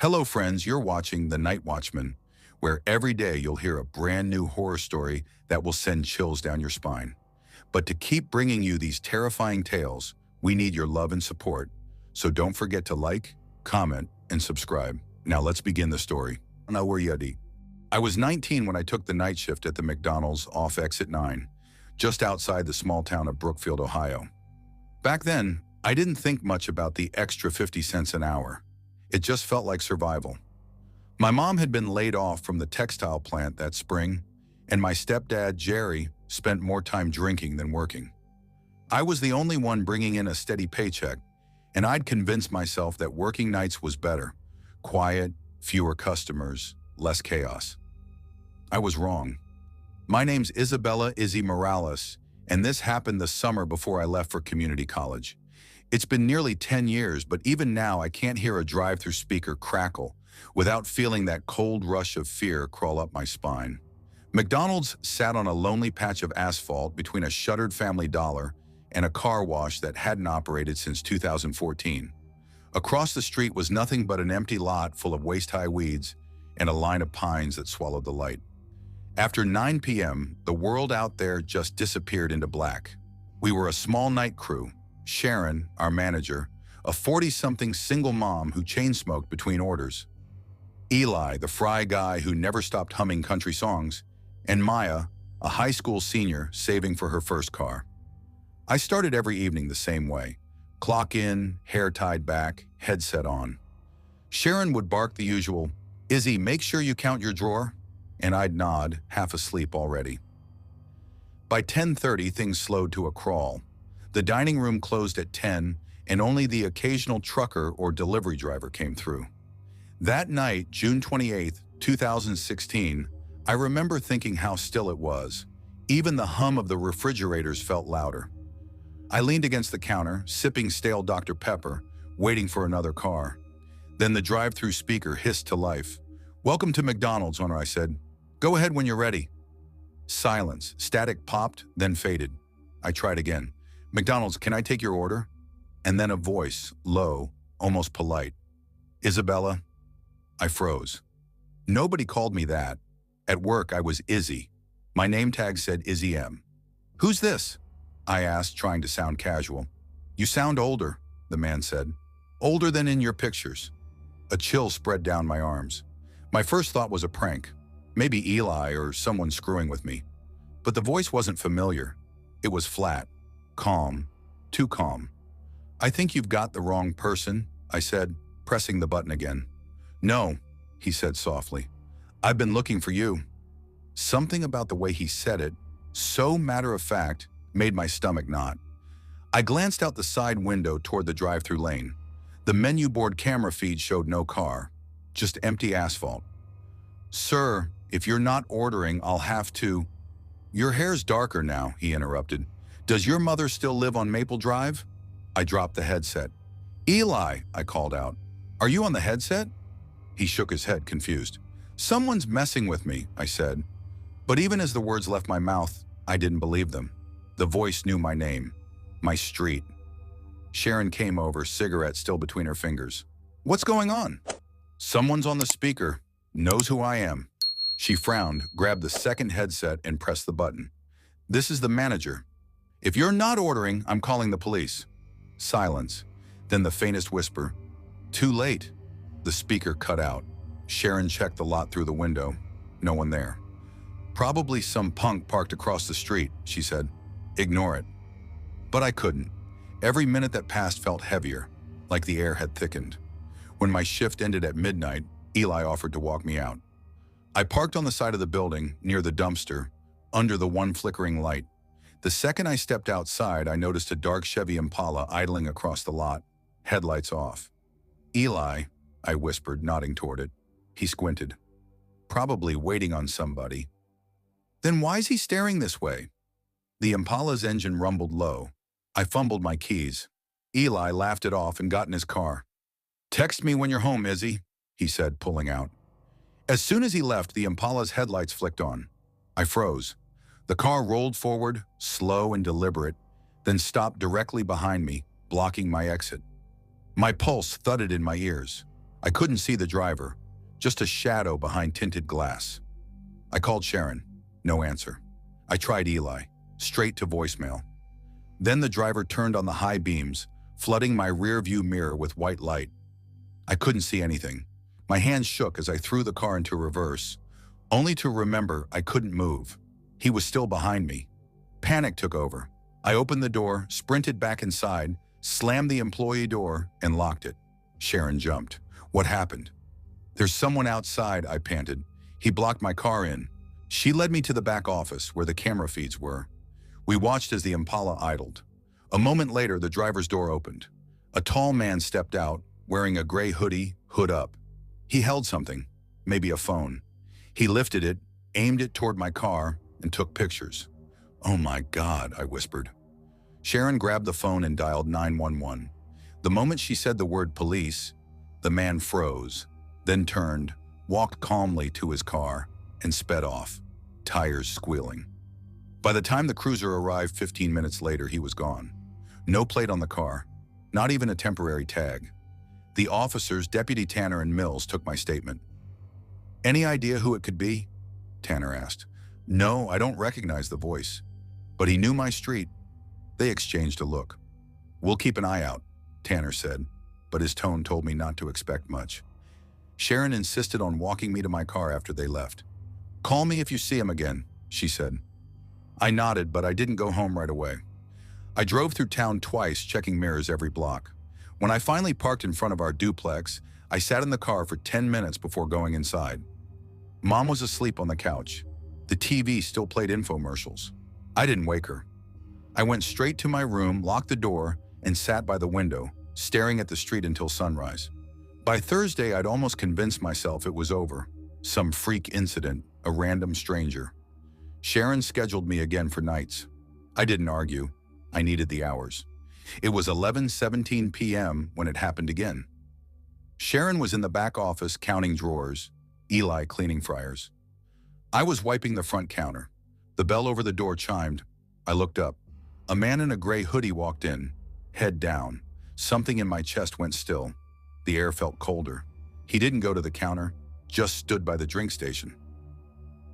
Hello friends, you're watching The Night Watchman, where every day you'll hear a brand new horror story that will send chills down your spine. But to keep bringing you these terrifying tales, we need your love and support. So don't forget to like, comment, and subscribe. Now let's begin the story. I was 19 when I took the night shift at the McDonald's off exit 9, just outside the small town of Brookfield, Ohio. Back then, I didn't think much about the extra 50 cents an hour. It just felt like survival. My mom had been laid off from the textile plant that spring, and my stepdad, Jerry, spent more time drinking than working. I was the only one bringing in a steady paycheck, and I'd convinced myself that working nights was better. Quiet, fewer customers, less chaos. I was wrong. My name's Isabella Izzy Morales, and this happened the summer before I left for community college. It's been nearly 10 years, but even now I can't hear a drive-through speaker crackle without feeling that cold rush of fear crawl up my spine. McDonald's sat on a lonely patch of asphalt between a shuttered Family Dollar and a car wash that hadn't operated since 2014. Across the street was nothing but an empty lot full of waist-high weeds and a line of pines that swallowed the light. After 9 p.m., the world out there just disappeared into black. We were a small night crew. Sharon, our manager, a 40-something single mom who chain-smoked between orders. Eli, the fry guy who never stopped humming country songs, and Maya, a high school senior saving for her first car. I started every evening the same way. Clock in, hair tied back, headset on. Sharon would bark the usual, "Izzy, make sure you count your drawer," and I'd nod, half asleep already. By 10:30, things slowed to a crawl. The dining room closed at 10, and only the occasional trucker or delivery driver came through. That night, June 28, 2016, I remember thinking how still it was. Even the hum of the refrigerators felt louder. I leaned against the counter, sipping stale Dr. Pepper, waiting for another car. Then the drive-through speaker hissed to life. "Welcome to McDonald's," I said. "Go ahead when you're ready." Silence. Static popped, then faded. I tried again. "McDonald's, can I take your order?" And then a voice, low, almost polite. "Isabella?" I froze. Nobody called me that. At work, I was Izzy. My name tag said Izzy M. "Who's this?" I asked, trying to sound casual. "You sound older," the man said. "Older than in your pictures." A chill spread down my arms. My first thought was a prank. Maybe Eli or someone screwing with me. But the voice wasn't familiar. It was flat. Calm. Too calm. "I think you've got the wrong person," I said, pressing the button again. "No," he said softly. "I've been looking for you." Something about the way he said it, so matter-of-fact, made my stomach knot. I glanced out the side window toward the drive-through lane. The menu board camera feed showed no car, just empty asphalt. "Sir, if you're not ordering, I'll have to—" "Your hair's darker now," he interrupted. "Does your mother still live on Maple Drive?" I dropped the headset. "Eli," I called out. "Are you on the headset?" He shook his head, confused. "Someone's messing with me," I said. But even as the words left my mouth, I didn't believe them. The voice knew my name, my street. Sharon came over, cigarette still between her fingers. "What's going on?" "Someone's on the speaker, knows who I am." She frowned, grabbed the second headset, and pressed the button. "This is the manager. If you're not ordering, I'm calling the police." Silence. Then the faintest whisper. "Too late." The speaker cut out. Sharon checked the lot through the window. No one there. "Probably some punk parked across the street," she said. "Ignore it." But I couldn't. Every minute that passed felt heavier, like the air had thickened. When my shift ended at midnight, Eli offered to walk me out. I parked on the side of the building, near the dumpster, under the one flickering light. The second I stepped outside, I noticed a dark Chevy Impala idling across the lot, headlights off. "Eli," I whispered, nodding toward it. He squinted. "Probably waiting on somebody." "Then why's he staring this way?" The Impala's engine rumbled low. I fumbled my keys. Eli laughed it off and got in his car. "Text me when you're home, Izzy," he said, pulling out. As soon as he left, the Impala's headlights flicked on. I froze. The car rolled forward, slow and deliberate, then stopped directly behind me, blocking my exit. My pulse thudded in my ears. I couldn't see the driver, just a shadow behind tinted glass. I called Sharon. No answer. I tried Eli. Straight to voicemail. Then the driver turned on the high beams, flooding my rear-view mirror with white light. I couldn't see anything. My hands shook as I threw the car into reverse, only to remember I couldn't move. He was still behind me. Panic took over. I opened the door, sprinted back inside, slammed the employee door, and locked it. Sharon jumped. What happened? There's someone outside, I panted. He blocked my car in. She led me to the back office where the camera feeds were. We watched as the Impala idled. A moment later, the driver's door opened. A tall man stepped out, wearing a gray hoodie, hood up. He held something, maybe a phone. He lifted it, aimed it toward my car, and took pictures. Oh my God, I whispered. Sharon grabbed the phone and dialed 911. The moment she said the word police, the man froze, then turned, walked calmly to his car, and sped off, tires squealing. By the time the cruiser arrived 15 minutes later, he was gone. No plate on the car, not even a temporary tag. The officers, Deputy Tanner and Mills, took my statement. Any idea who it could be? Tanner asked. No, I don't recognize the voice. But he knew my street. They exchanged a look. We'll keep an eye out, Tanner said, but his tone told me not to expect much. Sharon insisted on walking me to my car after they left. Call me if you see him again, she said. I nodded, but I didn't go home right away. I drove through town twice, checking mirrors every block. When I finally parked in front of our duplex, I sat in the car for 10 minutes before going inside. Mom was asleep on the couch. The TV still played infomercials. I didn't wake her. I went straight to my room, locked the door, and sat by the window, staring at the street until sunrise. By Thursday, I'd almost convinced myself it was over. Some freak incident, a random stranger. Sharon scheduled me again for nights. I didn't argue. I needed the hours. It was 11:17 p.m. when it happened again. Sharon was in the back office counting drawers, Eli cleaning fryers. I was wiping the front counter. The bell over the door chimed. I looked up. A man in a gray hoodie walked in, head down. Something in my chest went still. The air felt colder. He didn't go to the counter, just stood by the drink station.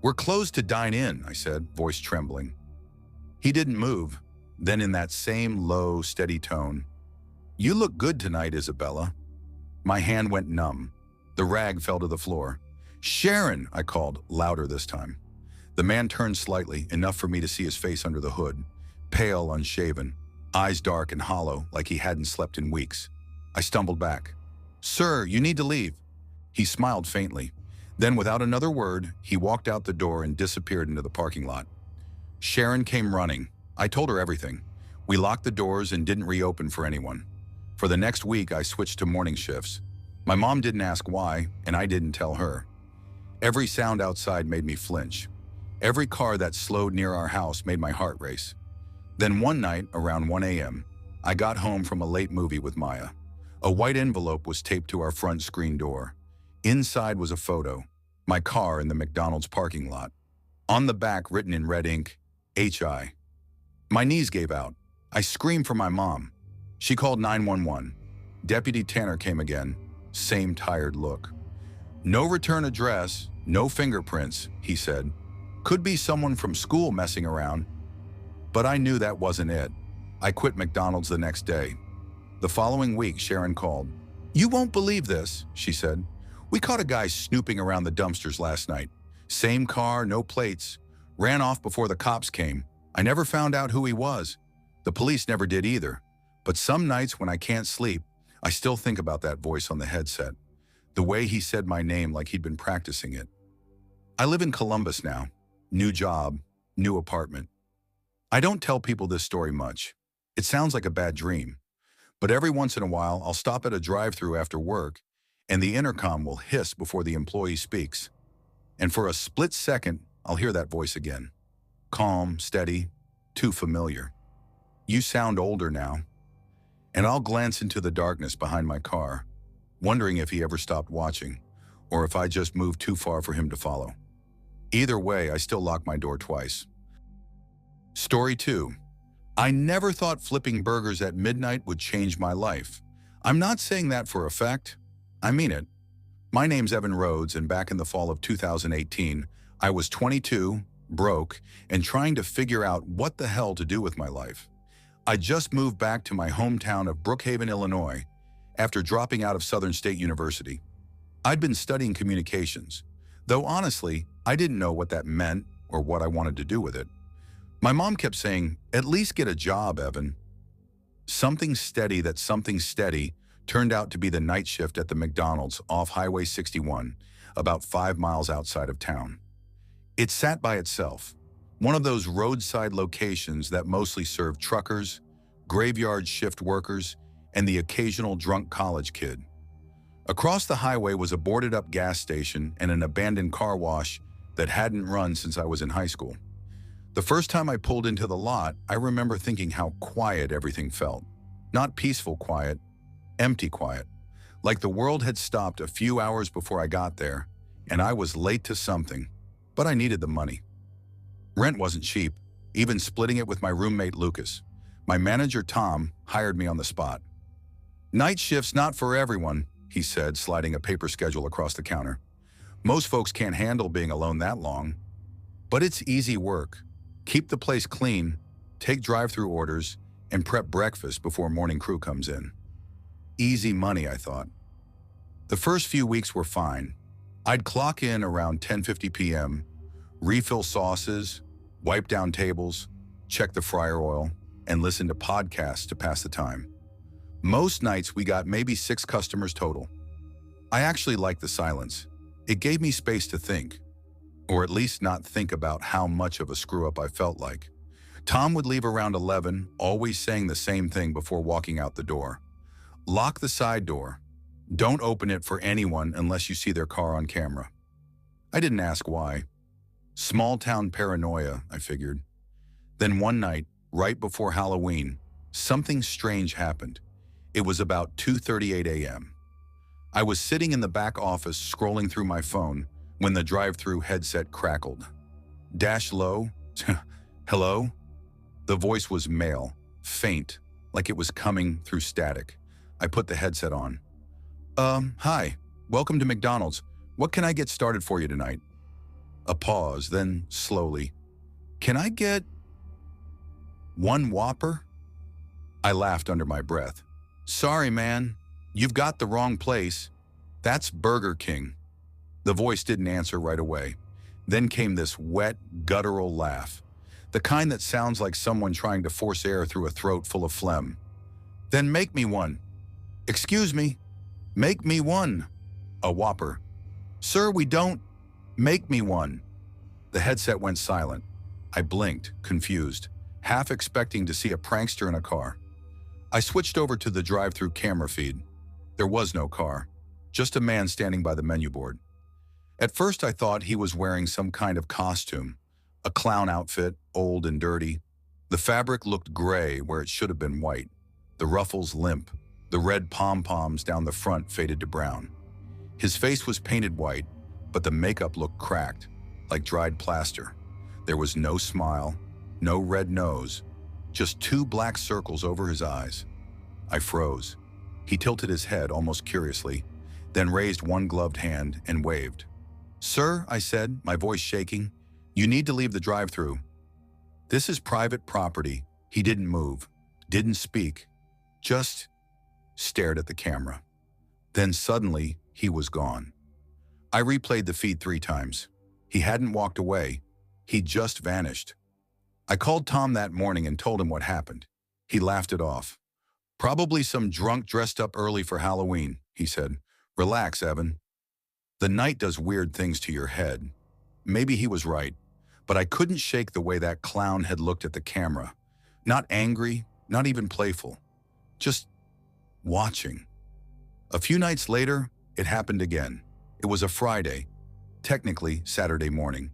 We're closed to dine in, I said, voice trembling. He didn't move. Then in that same low, steady tone, you look good tonight, Isabella. My hand went numb. The rag fell to the floor. Sharon, I called, louder this time. The man turned slightly, enough for me to see his face under the hood. Pale, unshaven, eyes dark and hollow, like he hadn't slept in weeks. I stumbled back. Sir, you need to leave. He smiled faintly. Then, without another word, he walked out the door and disappeared into the parking lot. Sharon came running. I told her everything. We locked the doors and didn't reopen for anyone. For the next week, I switched to morning shifts. My mom didn't ask why, and I didn't tell her. Every sound outside made me flinch. Every car that slowed near our house made my heart race. Then one night, around 1 a.m., I got home from a late movie with Maya. A white envelope was taped to our front screen door. Inside was a photo, my car in the McDonald's parking lot. On the back, written in red ink, H.I. My knees gave out. I screamed for my mom. She called 911. Deputy Tanner came again. Same tired look. No return address, no fingerprints, he said. Could be someone from school messing around. But I knew that wasn't it. I quit McDonald's the next day. The following week, Sharon called. You won't believe this, she said. We caught a guy snooping around the dumpsters last night. Same car, no plates. Ran off before the cops came. I never found out who he was. The police never did either. But some nights when I can't sleep, I still think about that voice on the headset. The way he said my name like he'd been practicing it. I live in Columbus now. New job, new apartment. I don't tell people this story much. It sounds like a bad dream. But every once in a while, I'll stop at a drive-thru after work, and the intercom will hiss before the employee speaks. And for a split second, I'll hear that voice again. Calm, steady, too familiar. You sound older now. And I'll glance into the darkness behind my car, wondering if he ever stopped watching, or if I just moved too far for him to follow. Either way, I still lock my door twice. Story 2. I never thought flipping burgers at midnight would change my life. I'm not saying that for effect. I mean it. My name's Evan Rhodes, and back in the fall of 2018, I was 22, broke, and trying to figure out what the hell to do with my life. I just moved back to my hometown of Brookhaven, Illinois, after dropping out of Southern State University. I'd been studying communications, though honestly, I didn't know what that meant or what I wanted to do with it. My mom kept saying, "At least get a job, Evan." Something steady turned out to be the night shift at the McDonald's off Highway 61, about 5 miles outside of town. It sat by itself, one of those roadside locations that mostly serve truckers, graveyard shift workers, and the occasional drunk college kid. Across the highway was a boarded-up gas station and an abandoned car wash that hadn't run since I was in high school. The first time I pulled into the lot, I remember thinking how quiet everything felt. Not peaceful quiet, empty quiet. Like the world had stopped a few hours before I got there, and I was late to something, but I needed the money. Rent wasn't cheap, even splitting it with my roommate Lucas. My manager Tom hired me on the spot. "Night shift's not for everyone," he said, sliding a paper schedule across the counter. "Most folks can't handle being alone that long. But it's easy work. Keep the place clean, take drive-through orders, and prep breakfast before morning crew comes in." Easy money, I thought. The first few weeks were fine. I'd clock in around 10:50 p.m., refill sauces, wipe down tables, check the fryer oil, and listen to podcasts to pass the time. Most nights we got maybe 6 customers total. I actually liked the silence. It gave me space to think, or at least not think about how much of a screw-up I felt like. Tom would leave around 11, always saying the same thing before walking out the door. "Lock the side door. Don't open it for anyone unless you see their car on camera." I didn't ask why. Small-town paranoia, I figured. Then one night, right before Halloween, something strange happened. It was about 2:38 a.m. I was sitting in the back office scrolling through my phone when the drive-through headset crackled. "Dash low? Hello?" The voice was male, faint, like it was coming through static. I put the headset on. Hi. Welcome to McDonald's. What can I get started for you tonight?" A pause, then slowly. "Can I get 1 Whopper?" I laughed under my breath. "Sorry, man. You've got the wrong place. That's Burger King." The voice didn't answer right away. Then came this wet, guttural laugh, the kind that sounds like someone trying to force air through a throat full of phlegm. "Then make me one." "Excuse me, make me one." "A Whopper." "Sir, we don't." "Make me one." The headset went silent. I blinked, confused, half expecting to see a prankster in a car. I switched over to the drive-through camera feed. There was no car, just a man standing by the menu board. At first I thought he was wearing some kind of costume, a clown outfit, old and dirty. The fabric looked gray where it should have been white, the ruffles limp, the red pom-poms down the front faded to brown. His face was painted white, but the makeup looked cracked, like dried plaster. There was no smile, no red nose, just 2 black circles over his eyes. I froze. He tilted his head almost curiously, then raised one gloved hand and waved. "Sir," I said, my voice shaking, "you need to leave the drive-through." "This is private property." He didn't move, didn't speak, just stared at the camera. Then suddenly, he was gone. I replayed the feed 3 times. He hadn't walked away. He just vanished. I called Tom that morning and told him what happened. He laughed it off. "Probably some drunk dressed up early for Halloween," he said. "Relax, Evan. The night does weird things to your head." Maybe he was right, but I couldn't shake the way that clown had looked at the camera. Not angry, not even playful. Just watching. A few nights later, it happened again. It was a Friday, technically Saturday morning.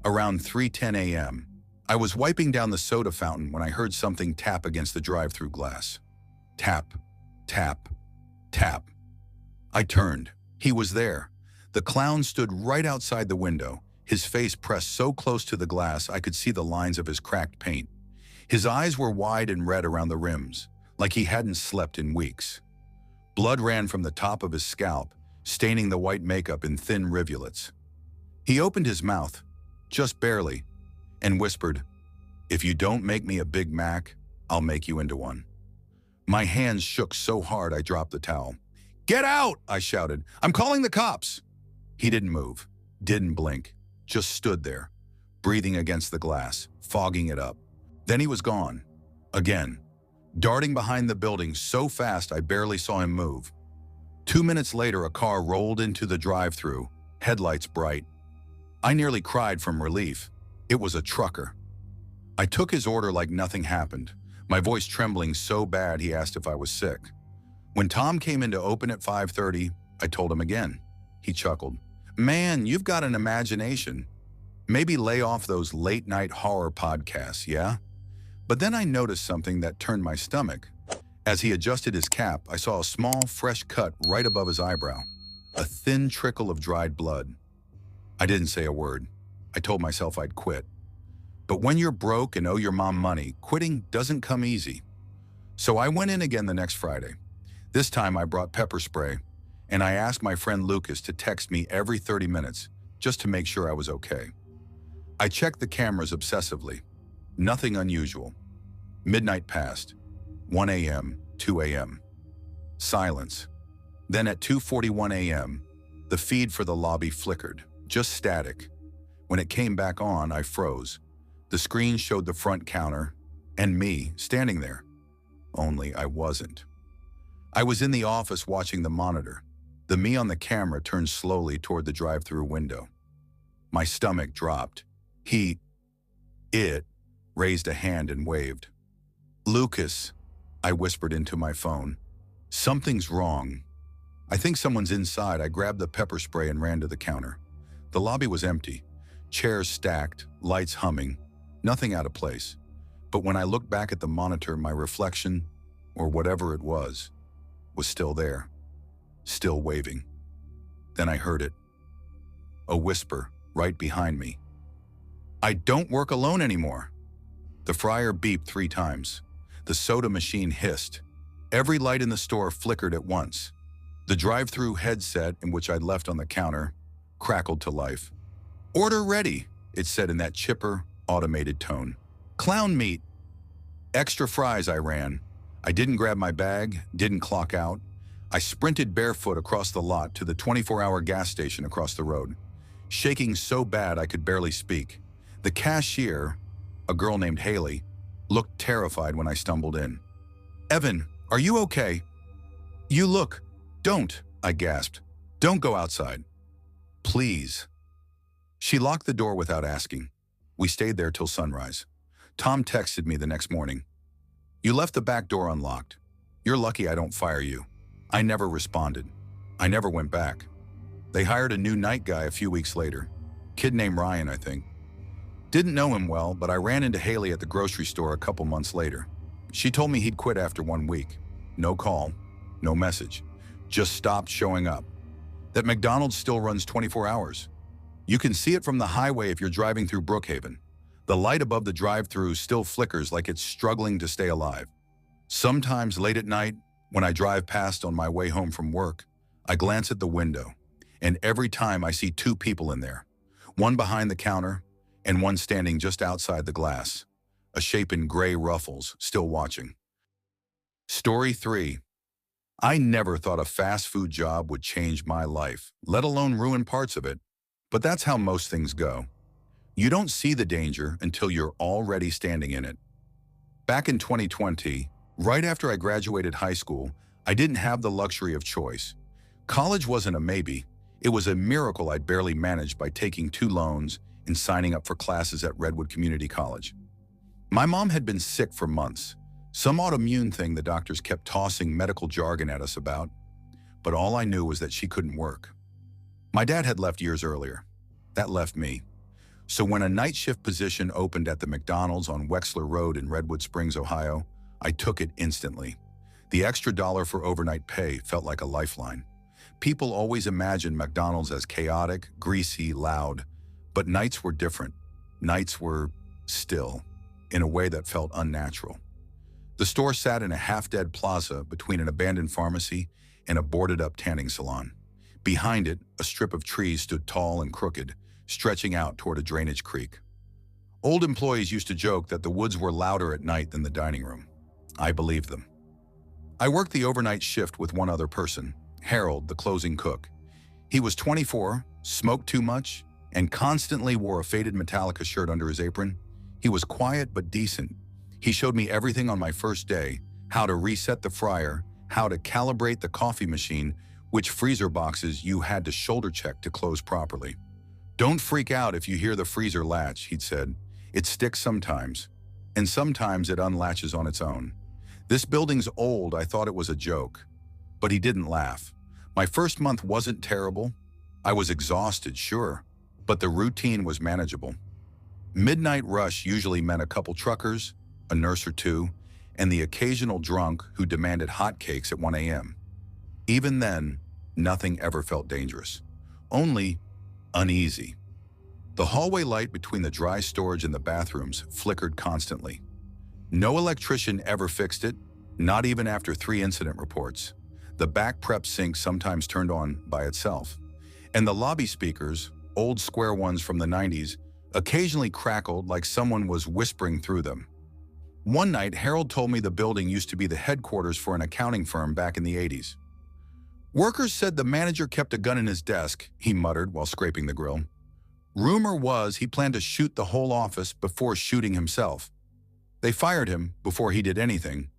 Around 3:10 a.m., I was wiping down the soda fountain when I heard something tap against the drive-through glass. Tap, tap, tap. I turned. He was there. The clown stood right outside the window, his face pressed so close to the glass I could see the lines of his cracked paint. His eyes were wide and red around the rims, like he hadn't slept in weeks. Blood ran from the top of his scalp, staining the white makeup in thin rivulets. He opened his mouth, just barely, and whispered, "If you don't make me a Big Mac, I'll make you into one." My hands shook so hard I dropped the towel. "Get out!" I shouted. "I'm calling the cops!" He didn't move, didn't blink, just stood there, breathing against the glass, fogging it up. Then he was gone. Again, darting behind the building so fast I barely saw him move. 2 minutes later, a car rolled into the drive-thru, headlights bright. I nearly cried from relief. It was a trucker. I took his order like nothing happened, my voice trembling so bad he asked if I was sick. When Tom came in to open at 5:30, I told him again. He chuckled. "Man, you've got an imagination. Maybe lay off those late-night horror podcasts, yeah?" But then I noticed something that turned my stomach. As he adjusted his cap, I saw a small, fresh cut right above his eyebrow, a thin trickle of dried blood. I didn't say a word. I told myself I'd quit. But when you're broke and owe your mom money, quitting doesn't come easy. So I went in again the next Friday. This time I brought pepper spray, and I asked my friend Lucas to text me every 30 minutes just to make sure I was okay. I checked the cameras obsessively. Nothing unusual. Midnight passed. 1 a.m., 2 a.m. Silence. Then at 2:41 a.m., the feed for the lobby flickered, just static. When it came back on, I froze. The screen showed the front counter and me standing there. Only I wasn't. I was in the office watching the monitor. The me on the camera turned slowly toward the drive-thru window. My stomach dropped. It raised a hand and waved. "Lucas," I whispered into my phone. "Something's wrong. I think someone's inside." I grabbed the pepper spray and ran to the counter. The lobby was empty. Chairs stacked, lights humming, nothing out of place. But when I looked back at the monitor, my reflection, or whatever it was still there, still waving. Then I heard it. A whisper right behind me. "I don't work alone anymore." The fryer beeped 3 times. The soda machine hissed. Every light in the store flickered at once. The drive-thru headset, in which I'd left on the counter, crackled to life. "Order ready," it said in that chipper, automated tone. "Clown meat." "Extra fries," I ran. I didn't grab my bag, didn't clock out. I sprinted barefoot across the lot to the 24-hour gas station across the road, shaking so bad I could barely speak. The cashier, a girl named Haley, looked terrified when I stumbled in. "Evan, are you okay?" "You look." "Don't," I gasped. "Don't go outside. Please." She locked the door without asking. We stayed there till sunrise. Tom texted me the next morning. "You left the back door unlocked. You're lucky I don't fire you." I never responded. I never went back. They hired a new night guy a few weeks later. Kid named Ryan, I think. Didn't know him well, but I ran into Haley at the grocery store a couple months later. She told me he'd quit after 1 week. No call, no message. Just stopped showing up. That McDonald's still runs 24 hours. You can see it from the highway if you're driving through Brookhaven. The light above the drive-thru still flickers like it's struggling to stay alive. Sometimes late at night, when I drive past on my way home from work, I glance at the window, and every time I see 2 people in there. One behind the counter, and one standing just outside the glass, a shape in gray ruffles, still watching. Story 3. I never thought a fast food job would change my life, let alone ruin parts of it. But that's how most things go. You don't see the danger until you're already standing in it. Back in 2020, right after I graduated high school, I didn't have the luxury of choice. College wasn't a maybe. It was a miracle I'd barely managed by taking 2 loans and signing up for classes at Redwood Community College. My mom had been sick for months, some autoimmune thing the doctors kept tossing medical jargon at us about, but all I knew was that she couldn't work. My dad had left years earlier. That left me. So when a night shift position opened at the McDonald's on Wexler Road in Redwood Springs, Ohio, I took it instantly. The extra $1 for overnight pay felt like a lifeline. People always imagined McDonald's as chaotic, greasy, loud, but nights were different. Nights were still, in a way that felt unnatural. The store sat in a half-dead plaza between an abandoned pharmacy and a boarded-up tanning salon. Behind it, a strip of trees stood tall and crooked, stretching out toward a drainage creek. Old employees used to joke that the woods were louder at night than the dining room. I believed them. I worked the overnight shift with one other person, Harold, the closing cook. He was 24, smoked too much, and constantly wore a faded Metallica shirt under his apron. He was quiet but decent. He showed me everything on my first day: how to reset the fryer, how to calibrate the coffee machine, which freezer boxes you had to shoulder check to close properly. "Don't freak out if you hear the freezer latch," he'd said. "It sticks sometimes, and sometimes it unlatches on its own. This building's old." I thought it was a joke, but he didn't laugh. My first month wasn't terrible. I was exhausted, sure, but the routine was manageable. Midnight rush usually meant a couple truckers, a nurse or two, and the occasional drunk who demanded hotcakes at 1 a.m. Even then, nothing ever felt dangerous, only uneasy. The hallway light between the dry storage and the bathrooms flickered constantly. No electrician ever fixed it, not even after 3 incident reports. The back prep sink sometimes turned on by itself, and the lobby speakers, old square ones from the 90s, occasionally crackled like someone was whispering through them. One night, Harold told me the building used to be the headquarters for an accounting firm back in the 80s. "Workers said the manager kept a gun in his desk," he muttered while scraping the grill. "Rumor was he planned to shoot the whole office before shooting himself. They fired him before he did anything,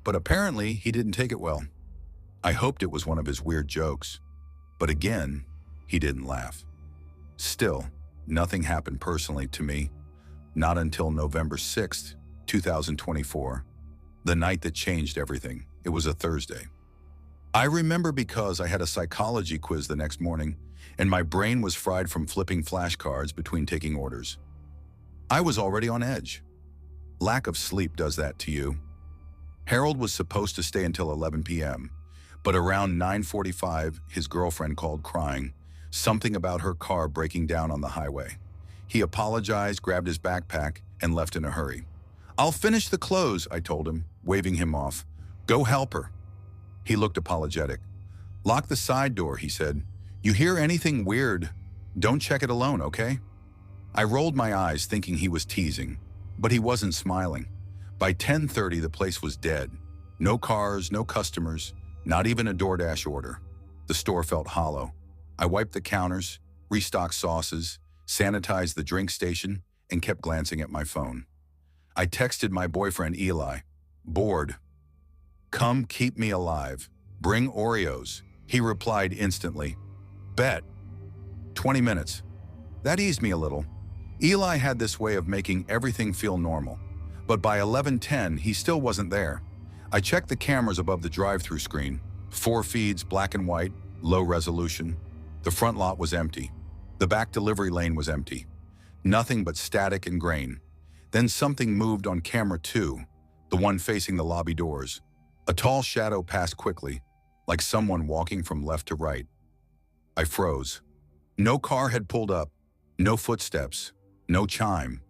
but apparently he didn't take it well." I hoped it was one of his weird jokes, but again, he didn't laugh. Still, nothing happened personally to me, not until November 6th, 2024, the night that changed everything. It was a Thursday. I remember because I had a psychology quiz the next morning, and my brain was fried from flipping flashcards between taking orders. I was already on edge. Lack of sleep does that to you. Harold was supposed to stay until 11 p.m., but around 9:45, his girlfriend called crying, something about her car breaking down on the highway. He apologized, grabbed his backpack, and left in a hurry. "I'll finish the clothes," I told him, waving him off. "Go help her." He looked apologetic. "Lock the side door," he said. "You hear anything weird, don't check it alone, okay?" I rolled my eyes thinking he was teasing, but he wasn't smiling. By 10:30, the place was dead. No cars, no customers, not even a DoorDash order. The store felt hollow. I wiped the counters, restocked sauces, sanitized the drink station, and kept glancing at my phone. I texted my boyfriend Eli. "Bored. Come keep me alive. Bring Oreos." He replied instantly. "Bet." 20 minutes. That eased me a little. Eli had this way of making everything feel normal. But by 11:10, he still wasn't there. I checked the cameras above the drive-thru screen. 4 feeds, black and white, low resolution. The front lot was empty. The back delivery lane was empty. Nothing but static and grain. Then something moved on camera 2, the one facing the lobby doors. A tall shadow passed quickly, like someone walking from left to right. I froze. No car had pulled up, no footsteps, no chime,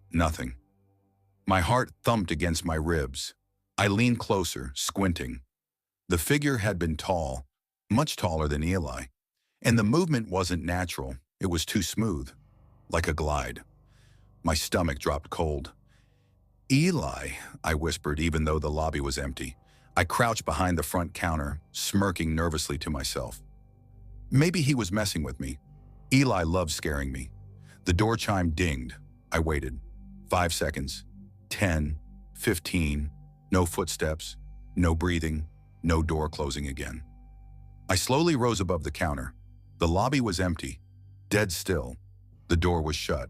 nothing. My heart thumped against my ribs. I leaned closer, squinting. The figure had been tall, much taller than Eli, and the movement wasn't natural. It was too smooth, like a glide. My stomach dropped cold. "Eli," I whispered, even though the lobby was empty. I crouched behind the front counter, smirking nervously to myself. Maybe he was messing with me. Eli loved scaring me. The door chime dinged. I waited. 5 seconds. 10. 15. No footsteps. No breathing. No door closing again. I slowly rose above the counter. The lobby was empty. Dead still. The door was shut.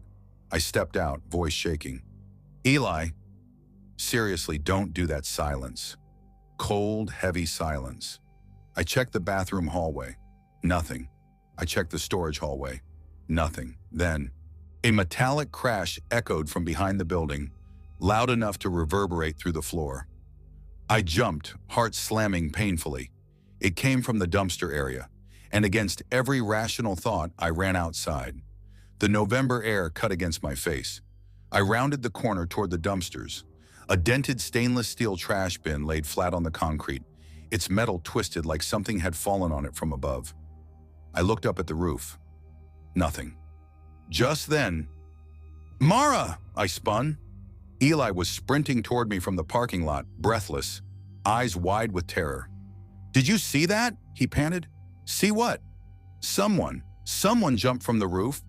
I stepped out, voice shaking. "Eli." "Seriously, don't do that." Silence. Cold, heavy silence. I checked the bathroom hallway. Nothing. I checked the storage hallway. Nothing. Then, a metallic crash echoed from behind the building, loud enough to reverberate through the floor. I jumped, heart slamming painfully. It came from the dumpster area, and against every rational thought, I ran outside. The November air cut against my face. I rounded the corner toward the dumpsters. A dented stainless steel trash bin laid flat on the concrete, its metal twisted like something had fallen on it from above. I looked up at the roof. Nothing. Just then, "Mara!" I spun. Eli was sprinting toward me from the parking lot, breathless, eyes wide with terror. "Did you see that?" he panted. "See what?" Someone jumped from the roof.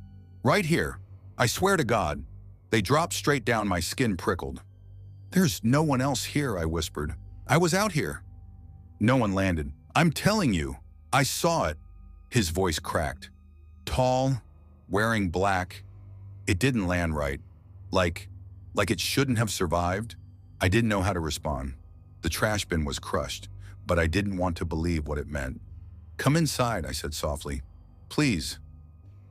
Right here. I swear to God." They dropped straight down, my skin prickled. "There's no one else here," I whispered. "I was out here." No one landed. "I'm telling you, I saw it." His voice cracked. Tall, wearing black. It didn't land right. Like it shouldn't have survived. I didn't know how to respond. The trash bin was crushed, but I didn't want to believe what it meant. "Come inside," I said softly. "Please."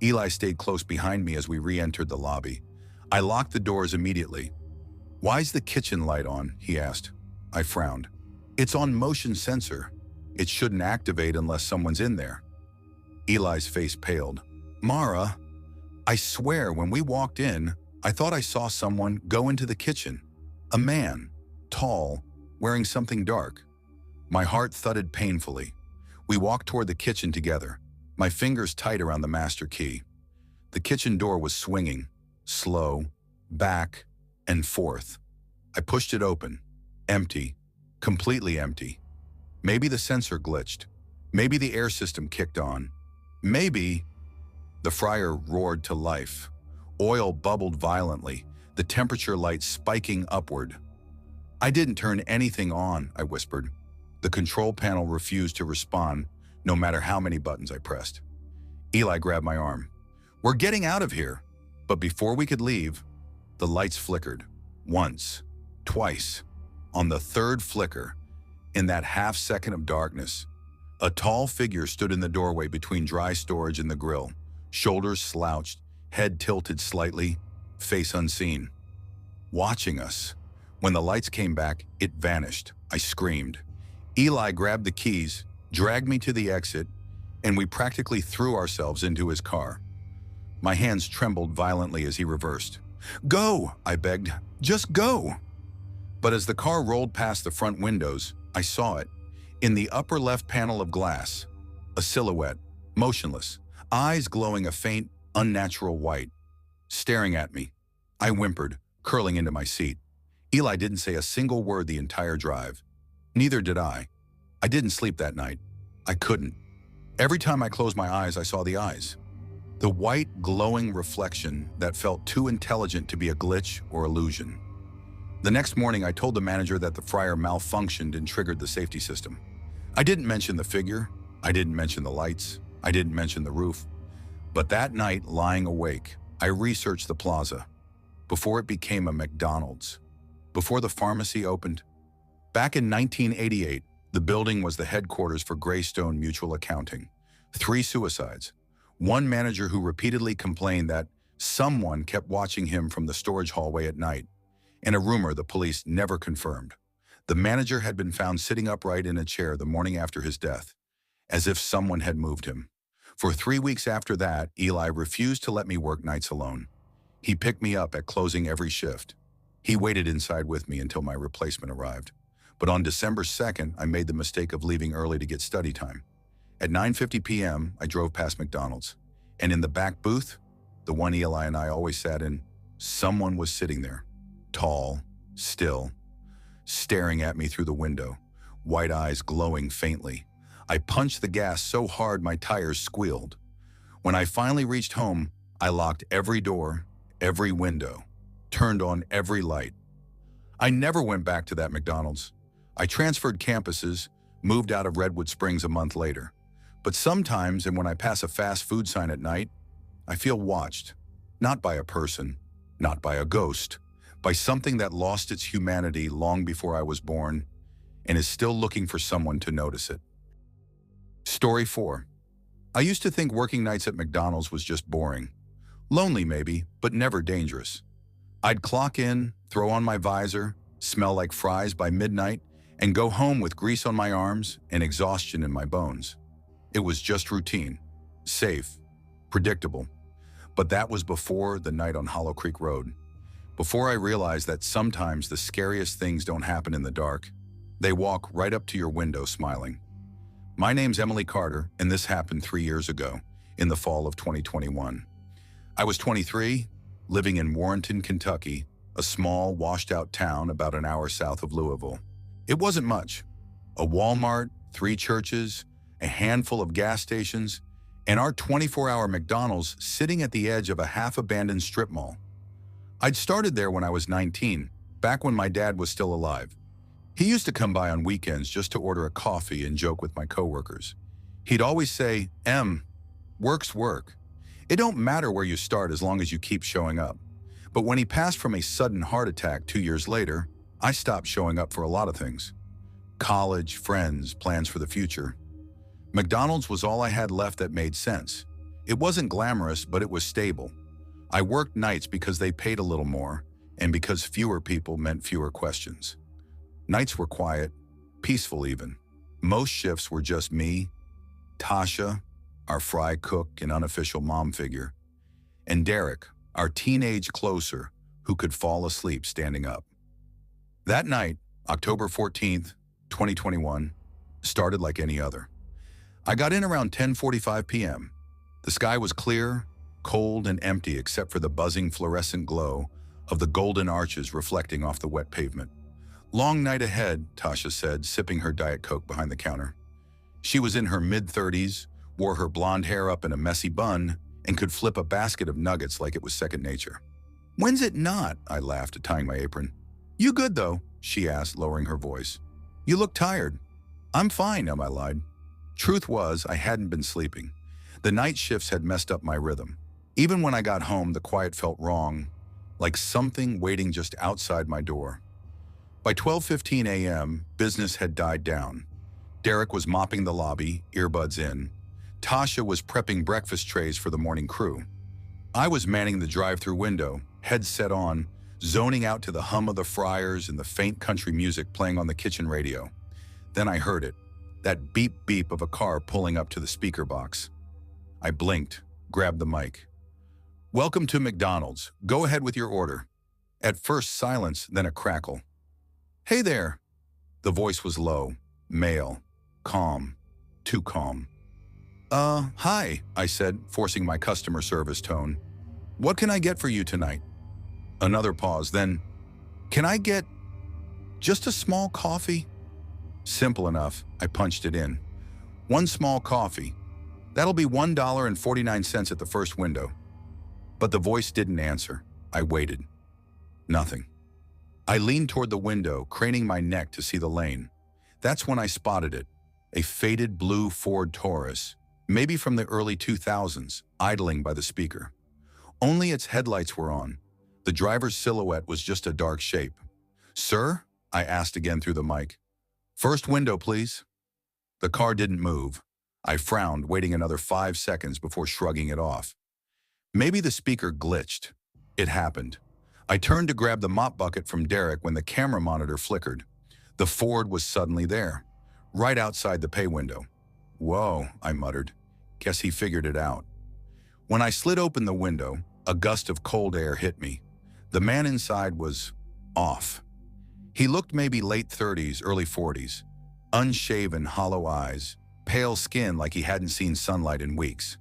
Eli stayed close behind me as we re-entered the lobby. I locked the doors immediately. "Why's the kitchen light on?" he asked. I frowned. "It's on motion sensor. It shouldn't activate unless someone's in there." Eli's face paled. "Mara, I swear when we walked in, I thought I saw someone go into the kitchen. A man, tall, wearing something dark." My heart thudded painfully. We walked toward the kitchen together, my fingers tight around the master key. The kitchen door was swinging, slow, back and forth. I pushed it open. Empty. Completely empty. Maybe the sensor glitched. Maybe the air system kicked on. Maybe... The fryer roared to life. Oil bubbled violently, the temperature light spiking upward. "I didn't turn anything on," I whispered. The control panel refused to respond, no matter how many buttons I pressed. Eli grabbed my arm. "We're getting out of here." But before we could leave, the lights flickered. Once, twice. On the third flicker, in that half-second of darkness, a tall figure stood in the doorway between dry storage and the grill, shoulders slouched, head tilted slightly, face unseen. Watching us. When the lights came back, it vanished. I screamed. Eli grabbed the keys, dragged me to the exit, and we practically threw ourselves into his car. My hands trembled violently as he reversed. "Go!" I begged. "Just go!" But as the car rolled past the front windows, I saw it. In the upper left panel of glass, a silhouette, motionless, eyes glowing a faint, unnatural white, staring at me. I whimpered, curling into my seat. Eli didn't say a single word the entire drive. Neither did I. I didn't sleep that night. I couldn't. Every time I closed my eyes, I saw the eyes. The white, glowing reflection that felt too intelligent to be a glitch or illusion. The next morning, I told the manager that the fryer malfunctioned and triggered the safety system. I didn't mention the figure. I didn't mention the lights. I didn't mention the roof. But that night, lying awake, I researched the plaza. Before it became a McDonald's. Before the pharmacy opened. Back in 1988, the building was the headquarters for Greystone Mutual Accounting. 3 suicides. One manager who repeatedly complained that someone kept watching him from the storage hallway at night, and a rumor the police never confirmed. The manager had been found sitting upright in a chair the morning after his death, as if someone had moved him. For 3 weeks after that, Eli refused to let me work nights alone. He picked me up at closing every shift. He waited inside with me until my replacement arrived. But on December 2nd, I made the mistake of leaving early to get study time. At 9:50 p.m., I drove past McDonald's. And in the back booth, the one Eli and I always sat in, someone was sitting there. Tall, still, staring at me through the window, white eyes glowing faintly. I punched the gas so hard my tires squealed. When I finally reached home, I locked every door, every window, turned on every light. I never went back to that McDonald's. I transferred campuses, moved out of Redwood Springs a month later. But sometimes, and when I pass a fast food sign at night, I feel watched, not by a person, not by a ghost, by something that lost its humanity long before I was born and is still looking for someone to notice it. Story 4. I used to think working nights at McDonald's was just boring. Lonely maybe, but never dangerous. I'd clock in, throw on my visor, smell like fries by midnight, and go home with grease on my arms and exhaustion in my bones. It was just routine, safe, predictable. But that was before the night on Hollow Creek Road. Before I realized that sometimes the scariest things don't happen in the dark. They walk right up to your window smiling. My name's Emily Carter, and this happened 3 years ago, in the fall of 2021. I was 23, living in Warrenton, Kentucky, a small, washed-out town about an hour south of Louisville. It wasn't much. A Walmart, 3 churches, a handful of gas stations, and our 24-hour McDonald's sitting at the edge of a half-abandoned strip mall. I'd started there when I was 19, back when my dad was still alive. He used to come by on weekends just to order a coffee and joke with my coworkers. He'd always say, work's work. It don't matter where you start as long as you keep showing up. But when he passed from a sudden heart attack 2 years later, I stopped showing up for a lot of things. College, friends, plans for the future. McDonald's was all I had left that made sense. It wasn't glamorous, but it was stable. I worked nights because they paid a little more, and because fewer people meant fewer questions. Nights were quiet, peaceful even. Most shifts were just me, Tasha, our fry cook and unofficial mom figure, and Derek, our teenage closer who could fall asleep standing up. That night, October 14th, 2021, started like any other. I got in around 10:45 p.m. The sky was clear, cold, and empty except for the buzzing fluorescent glow of the golden arches reflecting off the wet pavement. Long night ahead, Tasha said, sipping her Diet Coke behind the counter. She was in her mid-30s, wore her blonde hair up in a messy bun, and could flip a basket of nuggets like it was second nature. "When's it not?" I laughed, tying my apron. "You good, though?" she asked, lowering her voice. "You look tired." "I'm fine," I lied. Truth was, I hadn't been sleeping. The night shifts had messed up my rhythm. Even when I got home, the quiet felt wrong, like something waiting just outside my door. By 12:15 a.m., business had died down. Derek was mopping the lobby, earbuds in. Tasha was prepping breakfast trays for the morning crew. I was manning the drive-through window, headset on, zoning out to the hum of the fryers and the faint country music playing on the kitchen radio. Then I heard it, that beep-beep of a car pulling up to the speaker box. I blinked, grabbed the mic. "Welcome to McDonald's. Go ahead with your order." At first silence, then a crackle. "Hey there." The voice was low, male, calm, too calm. Hi," I said, forcing my customer service tone. "What can I get for you tonight?" Another pause, then, "Can I get just a small coffee?" Simple enough, I punched it in. "One small coffee. That'll be $1.49 at the first window." But the voice didn't answer. I waited. Nothing. I leaned toward the window, craning my neck to see the lane. That's when I spotted it, a faded blue Ford Taurus, maybe from the early 2000s, idling by the speaker. Only its headlights were on. The driver's silhouette was just a dark shape. "Sir?" I asked again through the mic. "First window, please." The car didn't move. I frowned, waiting another 5 seconds before shrugging it off. Maybe the speaker glitched. It happened. I turned to grab the mop bucket from Derek when the camera monitor flickered. The Ford was suddenly there, right outside the pay window. "Whoa," I muttered. Guess he figured it out. When I slid open the window, a gust of cold air hit me. The man inside was off. He looked maybe late 30s, early 40s. Unshaven, hollow eyes, pale skin like he hadn't seen sunlight in weeks.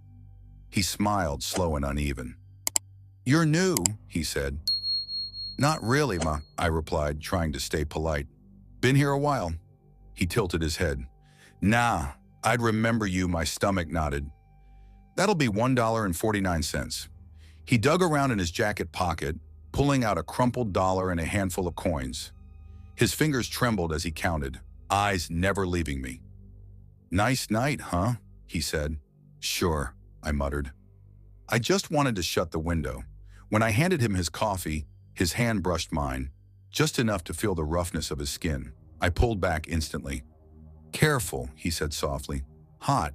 He smiled, slow and uneven. "You're new," he said. "Not really, ma," I replied, trying to stay polite. "Been here a while." He tilted his head. "Nah, I'd remember you," my stomach nodded. "That'll be $1.49. He dug around in his jacket pocket, pulling out a crumpled dollar and a handful of coins. His fingers trembled as he counted, eyes never leaving me. "Nice night, huh?" he said. "Sure," I muttered. I just wanted to shut the window. When I handed him his coffee, his hand brushed mine, just enough to feel the roughness of his skin. I pulled back instantly. "Careful," he said softly. "Hot."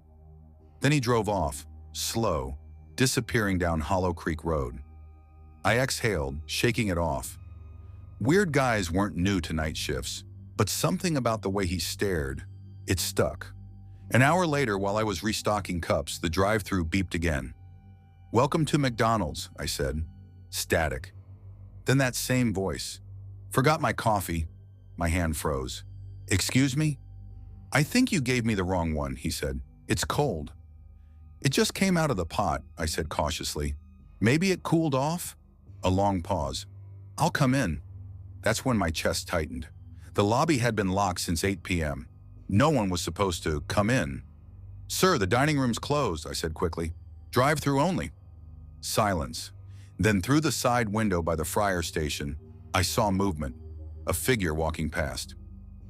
Then he drove off, slow, disappearing down Hollow Creek Road. I exhaled, shaking it off. Weird guys weren't new to night shifts, but something about the way he stared, it stuck. An hour later, while I was restocking cups, the drive-thru beeped again. "Welcome to McDonald's," I said. Static. Then that same voice. "Forgot my coffee." My hand froze. "Excuse me?" I think you gave me the wrong one, he said. It's cold. It just came out of the pot, I said cautiously. Maybe it cooled off? A long pause. I'll come in. That's when my chest tightened. The lobby had been locked since 8 p.m. No one was supposed to come in. Sir, the dining room's closed, I said quickly. Drive-through only. Silence. Then through the side window by the fryer station, I saw movement, a figure walking past.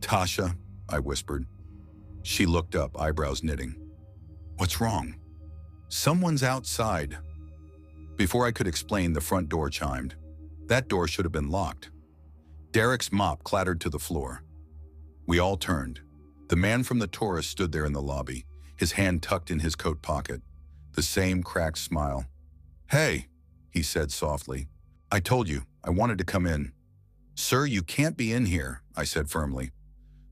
Tasha, I whispered. She looked up, eyebrows knitting. What's wrong? Someone's outside. Before I could explain, the front door chimed. That door should have been locked. Derek's mop clattered to the floor. We all turned. The man from the tourist stood there in the lobby, his hand tucked in his coat pocket, the same cracked smile. Hey, he said softly. I told you, I wanted to come in. Sir, you can't be in here, I said firmly.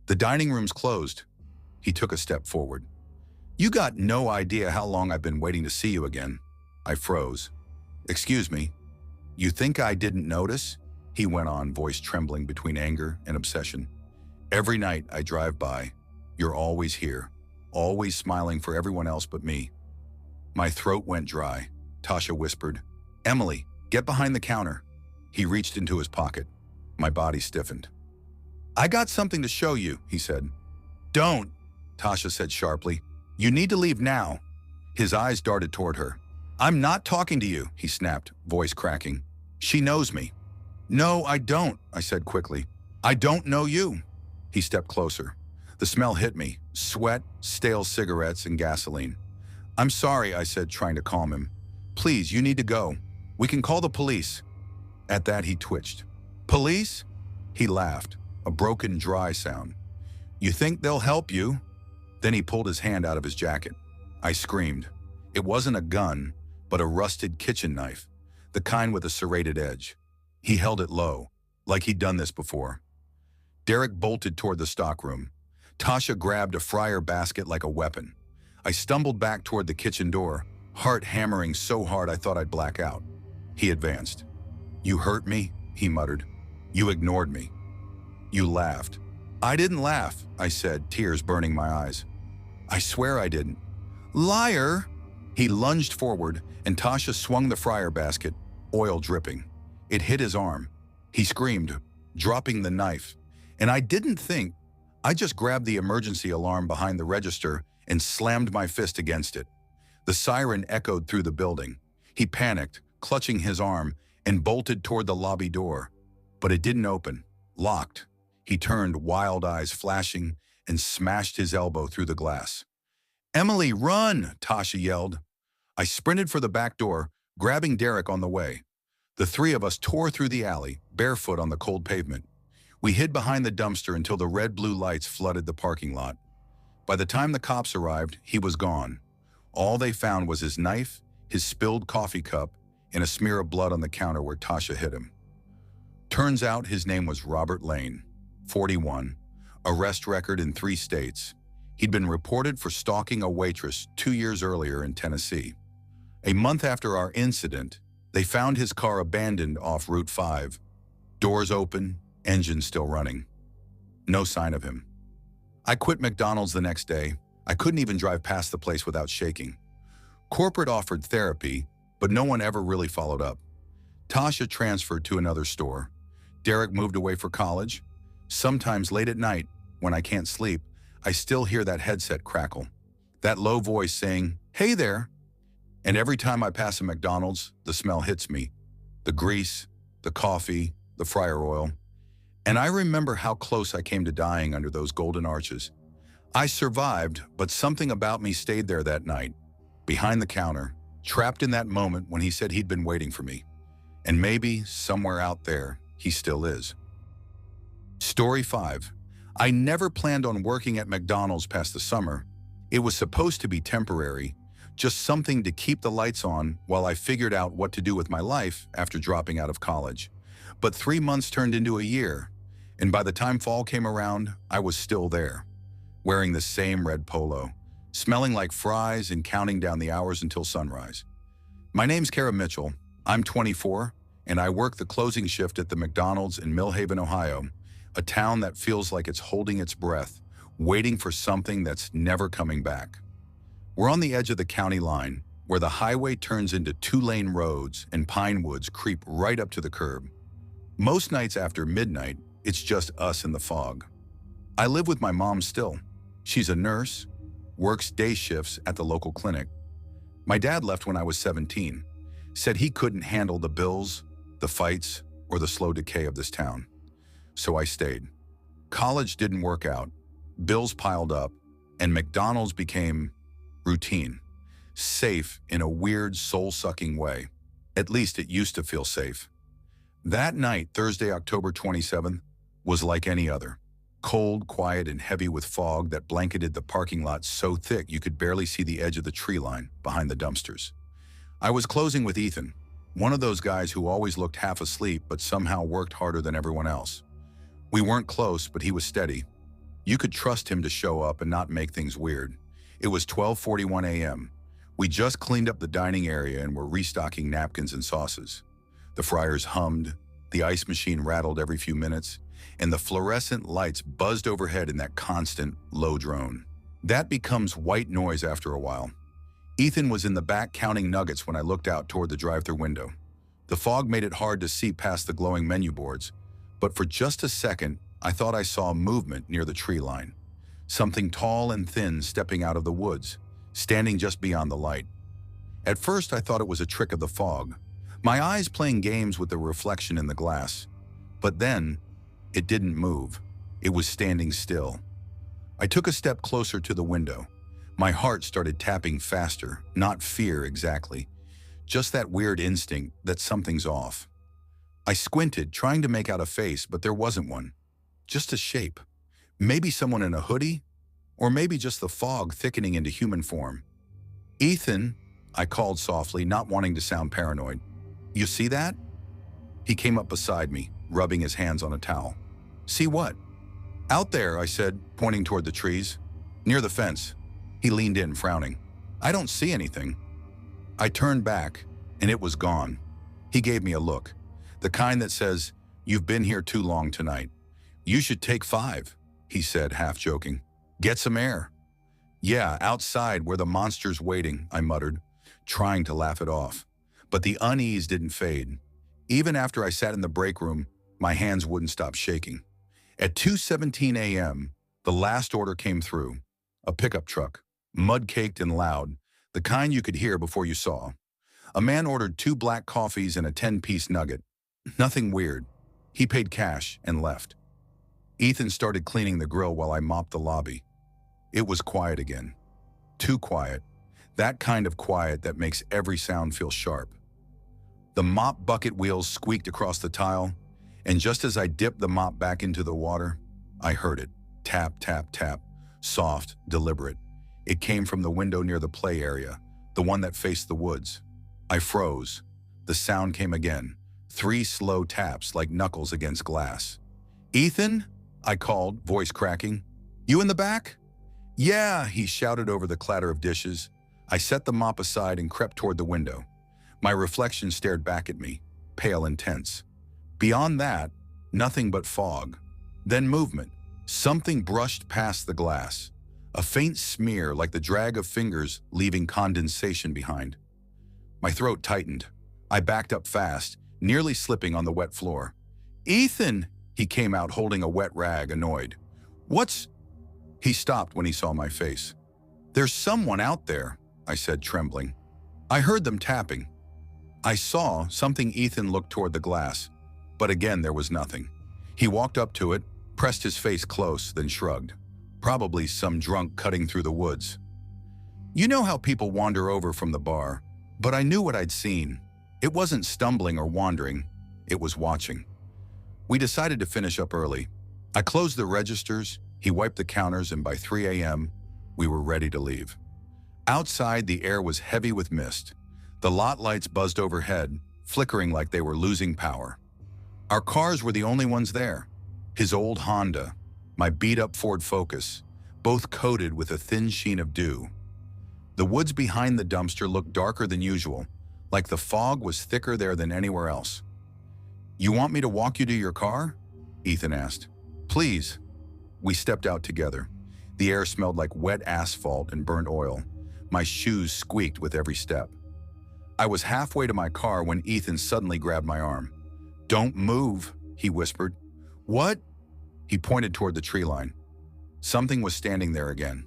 The dining room's closed. He took a step forward. You got no idea how long I've been waiting to see you again. I froze. Excuse me. You think I didn't notice? He went on, voice trembling between anger and obsession. Every night I drive by, you're always here, always smiling for everyone else but me. My throat went dry. Tasha whispered, Emily, get behind the counter. He reached into his pocket. My body stiffened. I got something to show you, he said. Don't, Tasha said sharply. You need to leave now. His eyes darted toward her. I'm not talking to you, he snapped, voice cracking. She knows me. No, I don't, I said quickly. I don't know you. He stepped closer. The smell hit me, sweat, stale cigarettes, and gasoline. I'm sorry, I said, trying to calm him. Please, you need to go. We can call the police. At that, he twitched. Police? He laughed, a broken, dry sound. You think they'll help you? Then he pulled his hand out of his jacket. I screamed. It wasn't a gun, but a rusted kitchen knife, the kind with a serrated edge. He held it low, like he'd done this before. Derek bolted toward the stockroom. Tasha grabbed a fryer basket like a weapon. I stumbled back toward the kitchen door, heart hammering so hard I thought I'd black out. He advanced. You hurt me, he muttered. You ignored me. You laughed. I didn't laugh, I said, tears burning my eyes. I swear I didn't. Liar! He lunged forward, and Tasha swung the fryer basket, oil dripping. It hit his arm. He screamed, dropping the knife. And I didn't think. I just grabbed the emergency alarm behind the register and slammed my fist against it. The siren echoed through the building. He panicked, clutching his arm, and bolted toward the lobby door. But it didn't open. Locked. He turned, wild eyes flashing, and smashed his elbow through the glass. Emily, run! Tasha yelled. I sprinted for the back door, grabbing Derek on the way. The three of us tore through the alley, barefoot on the cold pavement. We hid behind the dumpster until the red-blue lights flooded the parking lot. By the time the cops arrived, he was gone. All they found was his knife, his spilled coffee cup, and a smear of blood on the counter where Tasha hit him. Turns out his name was Robert Lane, 41, arrest record in 3 states. He'd been reported for stalking a waitress 2 years earlier in Tennessee. A month after our incident, they found his car abandoned off Route 5. Doors open, engine still running. No sign of him. I quit McDonald's the next day. I couldn't even drive past the place without shaking. Corporate offered therapy, but no one ever really followed up. Tasha transferred to another store. Derek moved away for college. Sometimes late at night, when I can't sleep, I still hear that headset crackle. That low voice saying, "Hey there." And every time I pass a McDonald's, the smell hits me. The grease, the coffee, the fryer oil. And I remember how close I came to dying under those golden arches. I survived, but something about me stayed there that night, behind the counter, trapped in that moment when he said he'd been waiting for me. And maybe, somewhere out there, he still is. Story 5. I never planned on working at McDonald's past the summer. It was supposed to be temporary, just something to keep the lights on while I figured out what to do with my life after dropping out of college. But 3 months turned into a year, and by the time fall came around, I was still there, wearing the same red polo, smelling like fries and counting down the hours until sunrise. My name's Kara Mitchell. I'm 24, and I work the closing shift at the McDonald's in Millhaven, Ohio, a town that feels like it's holding its breath, waiting for something that's never coming back. We're on the edge of the county line, where the highway turns into two-lane roads and pine woods creep right up to the curb. Most nights after midnight, it's just us in the fog. I live with my mom still. She's a nurse, works day shifts at the local clinic. My dad left when I was 17, said he couldn't handle the bills, the fights, or the slow decay of this town. So I stayed. College didn't work out, bills piled up, and McDonald's became routine. Safe in a weird, soul-sucking way. At least it used to feel safe. That night, Thursday, October 27th, was like any other. Cold, quiet, and heavy with fog that blanketed the parking lot so thick you could barely see the edge of the tree line behind the dumpsters. I was closing with Ethan, one of those guys who always looked half asleep but somehow worked harder than everyone else. We weren't close, but he was steady. You could trust him to show up and not make things weird. It was 12:41 a.m. We just cleaned up the dining area and were restocking napkins and sauces. The fryers hummed, the ice machine rattled every few minutes, and the fluorescent lights buzzed overhead in that constant, low drone. That becomes white noise after a while. Ethan was in the back counting nuggets when I looked out toward the drive-thru window. The fog made it hard to see past the glowing menu boards, but for just a second, I thought I saw movement near the tree line. Something tall and thin stepping out of the woods, standing just beyond the light. At first, I thought it was a trick of the fog, my eyes playing games with the reflection in the glass. But then, it didn't move. It was standing still. I took a step closer to the window. My heart started tapping faster, not fear exactly, just that weird instinct that something's off. I squinted, trying to make out a face, but there wasn't one. Just a shape. Maybe someone in a hoodie, or maybe just the fog thickening into human form. "Ethan," I called softly, not wanting to sound paranoid. "You see that?" He came up beside me, rubbing his hands on a towel. "See what?" "Out there," I said, pointing toward the trees. "Near the fence." He leaned in, frowning. "I don't see anything." I turned back, and it was gone. He gave me a look, the kind that says, "You've been here too long tonight. You should take 5, he said, half joking. "Get some air." "Yeah, outside where the monster's waiting," I muttered, trying to laugh it off. But the unease didn't fade. Even after I sat in the break room, my hands wouldn't stop shaking. At 2:17 a.m., the last order came through. A pickup truck, mud-caked and loud, the kind you could hear before you saw. A man ordered 2 black coffees and a 10-piece nugget. Nothing weird. He paid cash and left. Ethan started cleaning the grill while I mopped the lobby. It was quiet again. Too quiet. That kind of quiet that makes every sound feel sharp. The mop bucket wheels squeaked across the tile, and just as I dipped the mop back into the water, I heard it. Tap, tap, tap. Soft, deliberate. It came from the window near the play area, the one that faced the woods. I froze. The sound came again. 3 slow taps like knuckles against glass. "Ethan?" I called, voice cracking. "You in the back?" "Yeah," he shouted over the clatter of dishes. I set the mop aside and crept toward the window. My reflection stared back at me, pale and tense. Beyond that, nothing but fog. Then movement. Something brushed past the glass. A faint smear like the drag of fingers leaving condensation behind. My throat tightened. I backed up fast, nearly slipping on the wet floor. "Ethan!" He came out holding a wet rag, annoyed. "What's—" He stopped when he saw my face. "There's someone out there," I said, trembling. "I heard them tapping." I saw something. Ethan looked toward the glass, but again there was nothing. He walked up to it, pressed his face close, then shrugged. Probably some drunk cutting through the woods. You know how people wander over from the bar, but I knew what I'd seen. It wasn't stumbling or wandering, it was watching. We decided to finish up early. I closed the registers, he wiped the counters, and by 3 a.m., we were ready to leave. Outside, the air was heavy with mist. The lot lights buzzed overhead, flickering like they were losing power. Our cars were the only ones there. His old Honda, my beat-up Ford Focus, both coated with a thin sheen of dew. The woods behind the dumpster looked darker than usual, like the fog was thicker there than anywhere else. "You want me to walk you to your car?" Ethan asked. "Please." We stepped out together. The air smelled like wet asphalt and burnt oil. My shoes squeaked with every step. I was halfway to my car when Ethan suddenly grabbed my arm. "Don't move," he whispered. "What?" He pointed toward the tree line. Something was standing there again.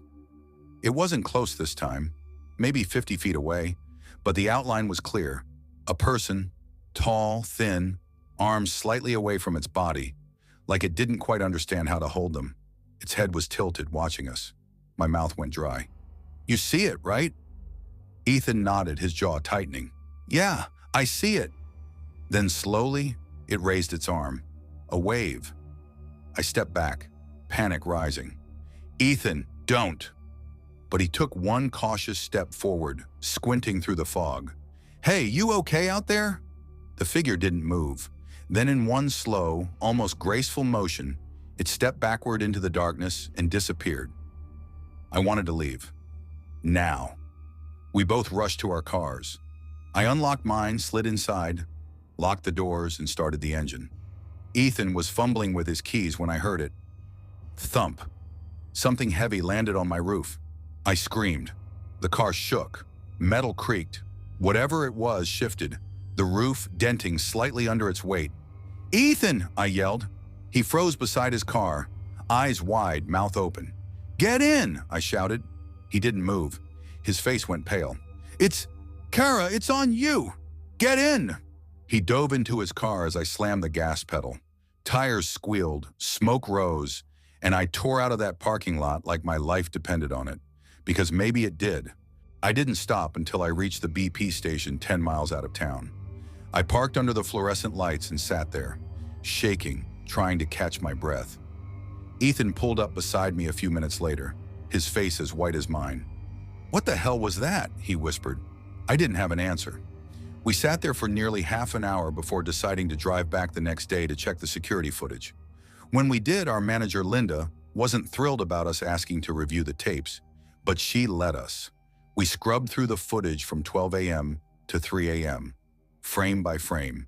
It wasn't close this time, maybe 50 feet away, but the outline was clear. A person, tall, thin, arms slightly away from its body, like it didn't quite understand how to hold them. Its head was tilted, watching us. My mouth went dry. "You see it, right?" Ethan nodded, his jaw tightening. "Yeah, I see it." Then slowly, it raised its arm. A wave. I stepped back, panic rising. "Ethan, don't!" But he took one cautious step forward, squinting through the fog. "Hey, you okay out there?" The figure didn't move. Then in one slow, almost graceful motion, it stepped backward into the darkness and disappeared. I wanted to leave. Now. We both rushed to our cars. I unlocked mine, slid inside, locked the doors, and started the engine. Ethan was fumbling with his keys when I heard it. Thump. Something heavy landed on my roof. I screamed. The car shook. Metal creaked. Whatever it was shifted, the roof denting slightly under its weight. "Ethan!" I yelled. He froze beside his car, eyes wide, mouth open. "Get in!" I shouted. He didn't move. His face went pale. Kara, it's on you! Get in!" He dove into his car as I slammed the gas pedal. Tires squealed, smoke rose, and I tore out of that parking lot like my life depended on it. Because maybe it did. I didn't stop until I reached the BP station 10 miles out of town. I parked under the fluorescent lights and sat there, shaking, trying to catch my breath. Ethan pulled up beside me a few minutes later, his face as white as mine. "What the hell was that?" he whispered. I didn't have an answer. We sat there for nearly half an hour before deciding to drive back the next day to check the security footage. When we did, our manager, Linda, wasn't thrilled about us asking to review the tapes, but she let us. We scrubbed through the footage from 12 a.m. to 3 a.m., frame by frame.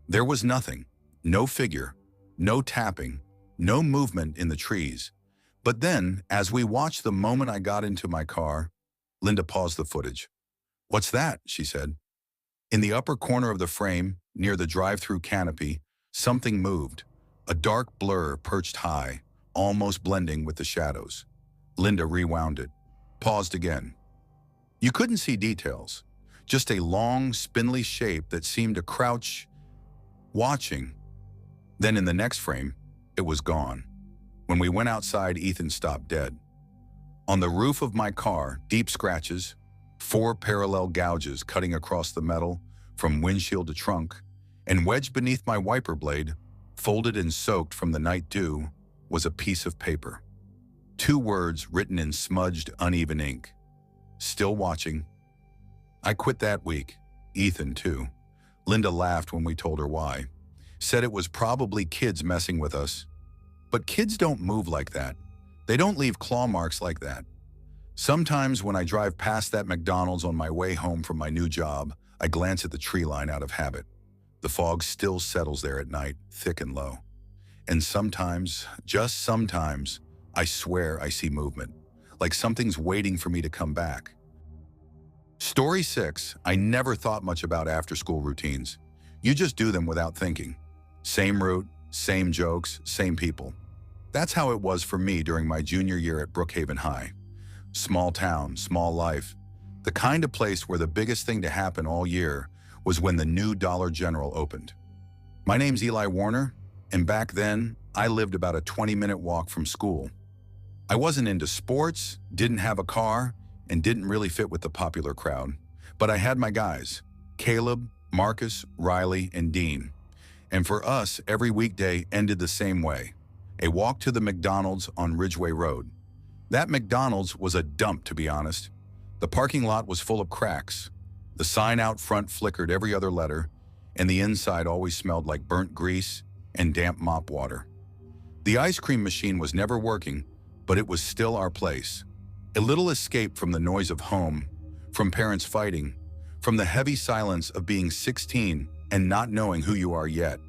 There was nothing, no figure, no tapping, no movement in the trees. But then, as we watched the moment I got into my car, Linda paused the footage. "What's that?" she said. In the upper corner of the frame, near the drive-through canopy, something moved, a dark blur perched high, almost blending with the shadows. Linda rewound it, paused again. You couldn't see details, just a long, spindly shape that seemed to crouch, watching. Then in the next frame, it was gone. When we went outside, Ethan stopped dead. On the roof of my car, deep scratches, 4 parallel gouges cutting across the metal from windshield to trunk, and wedged beneath my wiper blade, folded and soaked from the night dew, was a piece of paper. 2 words written in smudged, uneven ink. "Still watching." I quit that week. Ethan, too. Linda laughed when we told her why. Said it was probably kids messing with us. But kids don't move like that. They don't leave claw marks like that. Sometimes when I drive past that McDonald's on my way home from my new job, I glance at the tree line out of habit. The fog still settles there at night, thick and low. And sometimes, just sometimes, I swear I see movement, like something's waiting for me to come back. Story 6, I never thought much about after-school routines. You just do them without thinking. Same route, same jokes, same people. That's how it was for me during my junior year at Brookhaven High. Small town, small life. The kind of place where the biggest thing to happen all year was when the new Dollar General opened. My name's Eli Warner, and back then, I lived about a 20-minute walk from school. I wasn't into sports, didn't have a car, and didn't really fit with the popular crowd. But I had my guys, Caleb, Marcus, Riley, and Dean. And for us, every weekday ended the same way. A walk to the McDonald's on Ridgeway Road. That McDonald's was a dump, to be honest. The parking lot was full of cracks. The sign out front flickered every other letter, and the inside always smelled like burnt grease and damp mop water. The ice cream machine was never working, but it was still our place. A little escape from the noise of home, from parents fighting, from the heavy silence of being 16 and not knowing who you are yet.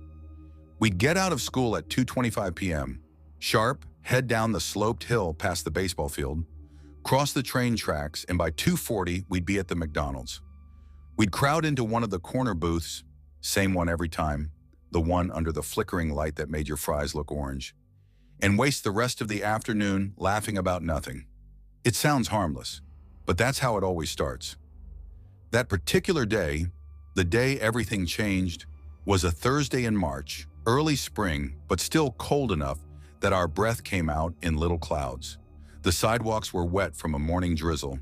We'd get out of school at 2:25 p.m., sharp, head down the sloped hill past the baseball field, cross the train tracks, and by 2:40, we'd be at the McDonald's. We'd crowd into one of the corner booths, same one every time, the one under the flickering light that made your fries look orange, and waste the rest of the afternoon laughing about nothing. It sounds harmless, but that's how it always starts. That particular day, the day everything changed, was a Thursday in March, early spring, but still cold enough that our breath came out in little clouds. The sidewalks were wet from a morning drizzle,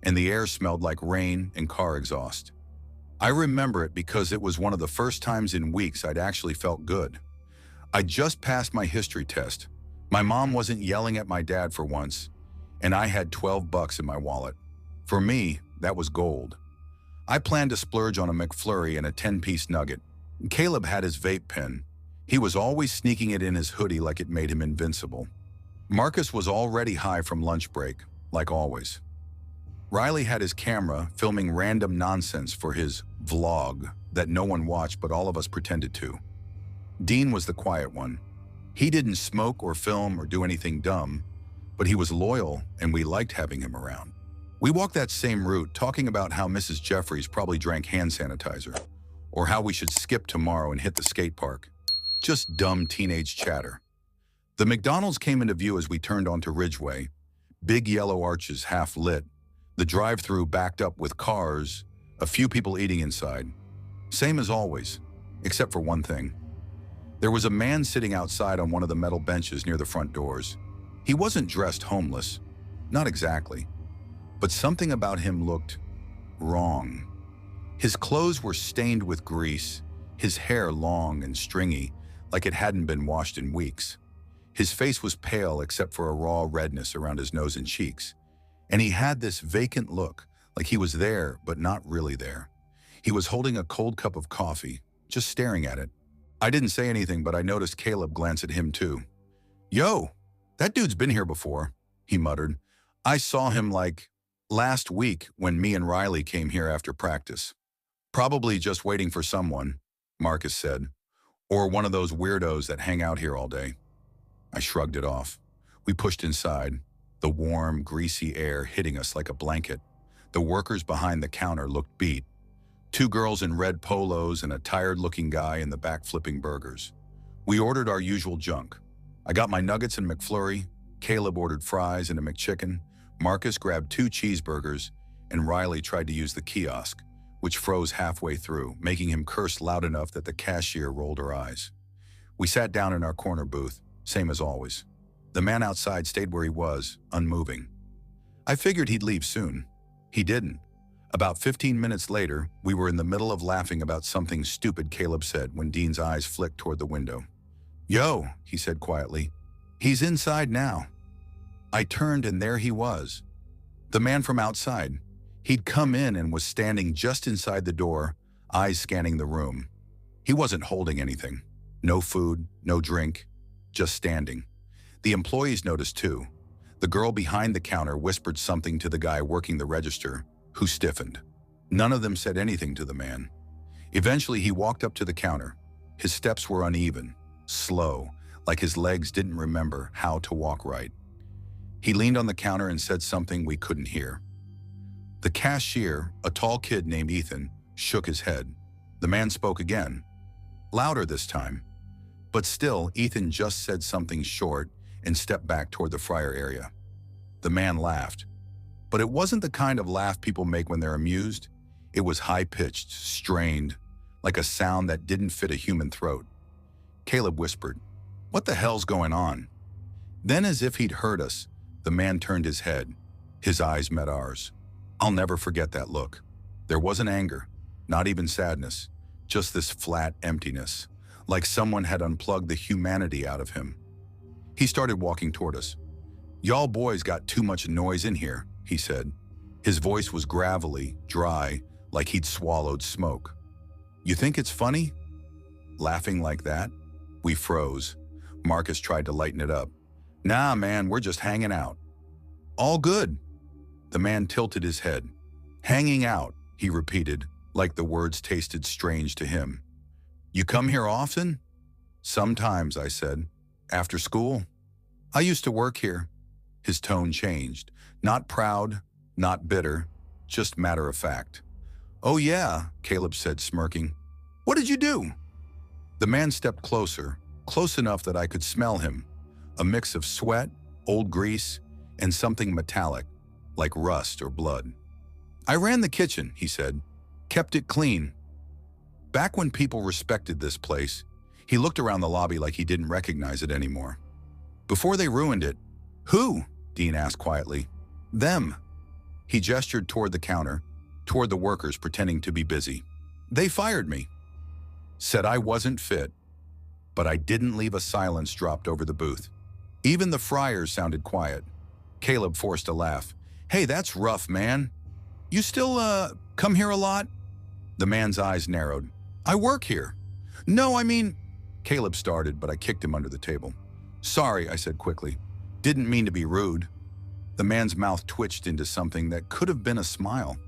and the air smelled like rain and car exhaust. I remember it because it was one of the first times in weeks I'd actually felt good. I'd just passed my history test. My mom wasn't yelling at my dad for once, and I had $12 in my wallet. For me, that was gold. I planned to splurge on a McFlurry and a 10-piece nugget. Caleb had his vape pen. He was always sneaking it in his hoodie like it made him invincible. Marcus was already high from lunch break, like always. Riley had his camera filming random nonsense for his vlog that no one watched but all of us pretended to. Dean was the quiet one. He didn't smoke or film or do anything dumb, but he was loyal and we liked having him around. We walked that same route talking about how Mrs. Jeffries probably drank hand sanitizer, or how we should skip tomorrow and hit the skate park. Just dumb teenage chatter. The McDonald's came into view as we turned onto Ridgeway, big yellow arches half lit, the drive-through backed up with cars, a few people eating inside. Same as always, except for one thing. There was a man sitting outside on one of the metal benches near the front doors. He wasn't dressed homeless, not exactly, but something about him looked wrong. His clothes were stained with grease, his hair long and stringy, like it hadn't been washed in weeks. His face was pale except for a raw redness around his nose and cheeks, and he had this vacant look, like he was there but not really there. He was holding a cold cup of coffee, just staring at it. I didn't say anything, but I noticed Caleb glance at him too. "Yo, that dude's been here before," he muttered. "I saw him like last week when me and Riley came here after practice." "Probably just waiting for someone," Marcus said. "Or one of those weirdos that hang out here all day." I shrugged it off. We pushed inside, the warm, greasy air hitting us like a blanket. The workers behind the counter looked beat. Two girls in red polos and a tired-looking guy in the back flipping burgers. We ordered our usual junk. I got my nuggets and McFlurry, Caleb ordered fries and a McChicken, Marcus grabbed 2 cheeseburgers, and Riley tried to use the kiosk, which froze halfway through, making him curse loud enough that the cashier rolled her eyes. We sat down in our corner booth, same as always. The man outside stayed where he was, unmoving. I figured he'd leave soon. He didn't. About 15 minutes later, we were in the middle of laughing about something stupid Caleb said when Dean's eyes flicked toward the window. "Yo," he said quietly. "He's inside now." I turned and there he was. The man from outside. He'd come in and was standing just inside the door, eyes scanning the room. He wasn't holding anything. No food, no drink, just standing. The employees noticed too. The girl behind the counter whispered something to the guy working the register, who stiffened. None of them said anything to the man. Eventually, he walked up to the counter. His steps were uneven, slow, like his legs didn't remember how to walk right. He leaned on the counter and said something we couldn't hear. The cashier, a tall kid named Ethan, shook his head. The man spoke again, louder this time. But still, Ethan just said something short and stepped back toward the fryer area. The man laughed. But it wasn't the kind of laugh people make when they're amused. It was high-pitched, strained, like a sound that didn't fit a human throat. Caleb whispered, "What the hell's going on?" Then, as if he'd heard us, the man turned his head. His eyes met ours. I'll never forget that look. There wasn't anger, not even sadness, just this flat emptiness, like someone had unplugged the humanity out of him. He started walking toward us. "Y'all boys got too much noise in here," he said. His voice was gravelly, dry, like he'd swallowed smoke. "You think it's funny?" Laughing like that? We froze. Marcus tried to lighten it up. "Nah, man, we're just hanging out." "All good." The man tilted his head. "Hanging out," he repeated, like the words tasted strange to him. "You come here often?" "Sometimes," I said. "After school?" I used to work here. His tone changed. Not proud, not bitter, just matter of fact. Oh yeah, Caleb said, smirking. What did you do? The man stepped closer, close enough that I could smell him. A mix of sweat, old grease, and something metallic, like rust or blood. I ran the kitchen, he said. Kept it clean. Back when people respected this place, he looked around the lobby like he didn't recognize it anymore. Before they ruined it. Who? Dean asked quietly. Them. He gestured toward the counter, toward the workers pretending to be busy. They fired me. Said I wasn't fit. But I didn't leave a silence dropped over the booth. Even the fryers sounded quiet. Caleb forced a laugh. Hey, that's rough, man. You still, come here a lot? The man's eyes narrowed. I work here. No, I mean... Caleb started, but I kicked him under the table. Sorry, I said quickly. Didn't mean to be rude. The man's mouth twitched into something that could have been a smile,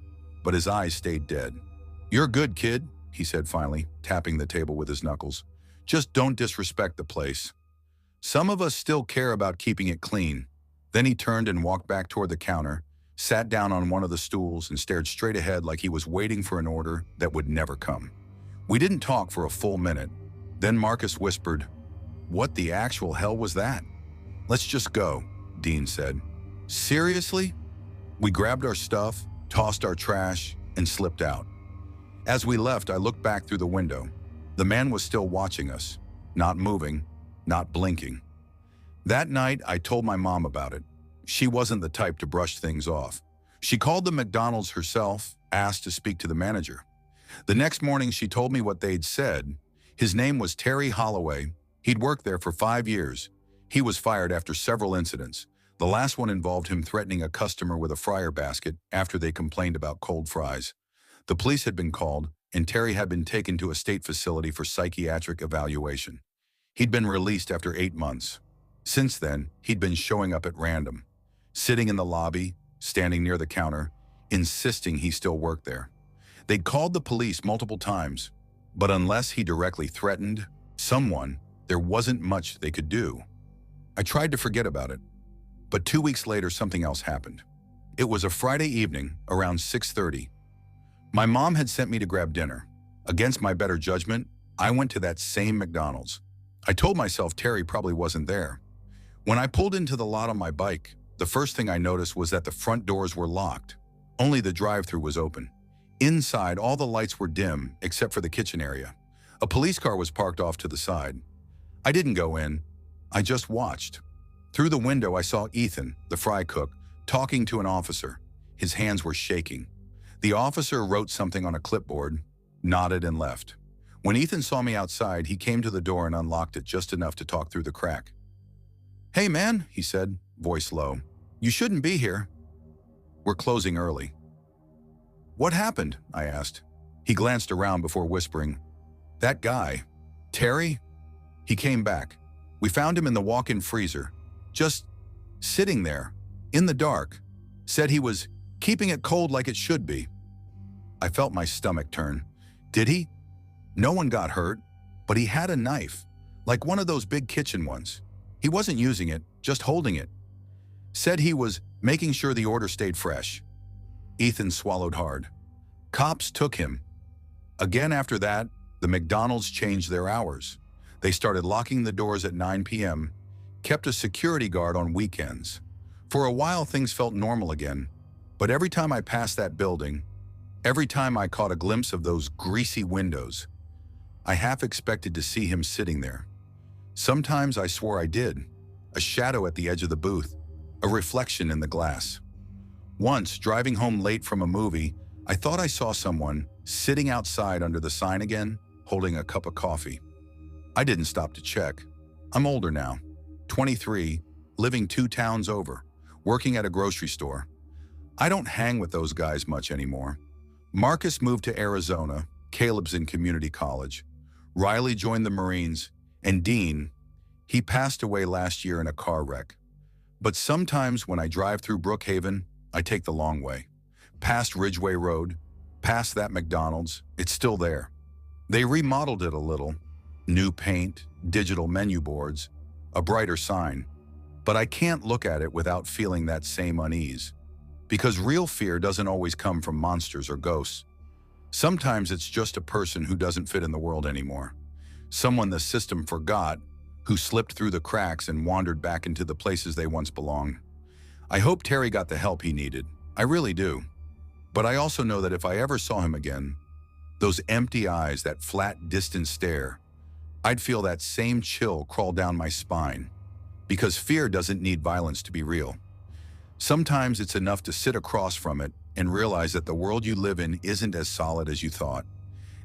but his eyes stayed dead. You're good, kid, he said finally, tapping the table with his knuckles. Just don't disrespect the place. Some of us still care about keeping it clean. Then he turned and walked back toward the counter, sat down on one of the stools and stared straight ahead like he was waiting for an order that would never come. We didn't talk for a full minute. Then Marcus whispered, What the actual hell was that? Let's just go, Dean said. Seriously? We grabbed our stuff, tossed our trash, and slipped out. As we left, I looked back through the window. The man was still watching us, not moving, not blinking. That night, I told my mom about it. She wasn't the type to brush things off. She called the McDonald's herself, asked to speak to the manager. The next morning, she told me what they'd said. His name was Terry Holloway. He'd worked there for 5 years. He was fired after several incidents. The last one involved him threatening a customer with a fryer basket after they complained about cold fries. The police had been called, and Terry had been taken to a state facility for psychiatric evaluation. He'd been released after 8 months. Since then, he'd been showing up at random, sitting in the lobby, standing near the counter, insisting he still worked there. They'd called the police multiple times, but unless he directly threatened someone, there wasn't much they could do. I tried to forget about it, but 2 weeks later, something else happened. It was a Friday evening, around 6:30. My mom had sent me to grab dinner. Against my better judgment, I went to that same McDonald's. I told myself Terry probably wasn't there. When I pulled into the lot on my bike, the first thing I noticed was that the front doors were locked. Only the drive-thru was open. Inside, all the lights were dim, except for the kitchen area. A police car was parked off to the side. I didn't go in. I just watched. Through the window, I saw Ethan, the fry cook, talking to an officer. His hands were shaking. The officer wrote something on a clipboard, nodded, and left. When Ethan saw me outside, he came to the door and unlocked it just enough to talk through the crack. Hey man, he said, voice low. You shouldn't be here. We're closing early. What happened? I asked. He glanced around before whispering, That guy, Terry? He came back. We found him in the walk-in freezer, just sitting there, in the dark. Said he was keeping it cold like it should be. I felt my stomach turn. Did he? No one got hurt, but he had a knife, like one of those big kitchen ones. He wasn't using it, just holding it. Said he was making sure the order stayed fresh. Ethan swallowed hard. Cops took him. Again after that, the McDonald's changed their hours. They started locking the doors at 9 p.m., kept a security guard on weekends. For a while, things felt normal again, but every time I passed that building, every time I caught a glimpse of those greasy windows, I half expected to see him sitting there. Sometimes I swore I did, a shadow at the edge of the booth, a reflection in the glass. Once, driving home late from a movie, I thought I saw someone sitting outside under the sign again, holding a cup of coffee. I didn't stop to check. I'm older now, 23, living 2 towns over, working at a grocery store. I don't hang with those guys much anymore. Marcus moved to Arizona, Caleb's in community college. Riley joined the Marines, and Dean, he passed away last year in a car wreck. But sometimes when I drive through Brookhaven, I take the long way. Past Ridgeway Road, past that McDonald's, it's still there. They remodeled it a little. New paint, digital menu boards, a brighter sign. But I can't look at it without feeling that same unease. Because real fear doesn't always come from monsters or ghosts. Sometimes it's just a person who doesn't fit in the world anymore. Someone the system forgot, who slipped through the cracks and wandered back into the places they once belonged. I hope Terry got the help he needed. I really do. But I also know that if I ever saw him again, those empty eyes, that flat, distant stare, I'd feel that same chill crawl down my spine. Because fear doesn't need violence to be real. Sometimes it's enough to sit across from it and realize that the world you live in isn't as solid as you thought,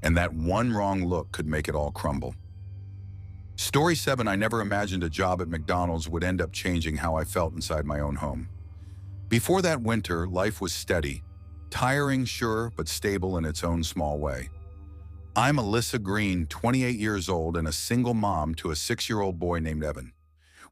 and that one wrong look could make it all crumble. Story 7. I never imagined a job at McDonald's would end up changing how I felt inside my own home. Before that winter, life was steady, tiring, sure, but stable in its own small way. I'm Alyssa Green, 28 years old and a single mom to a 6-year-old boy named Evan.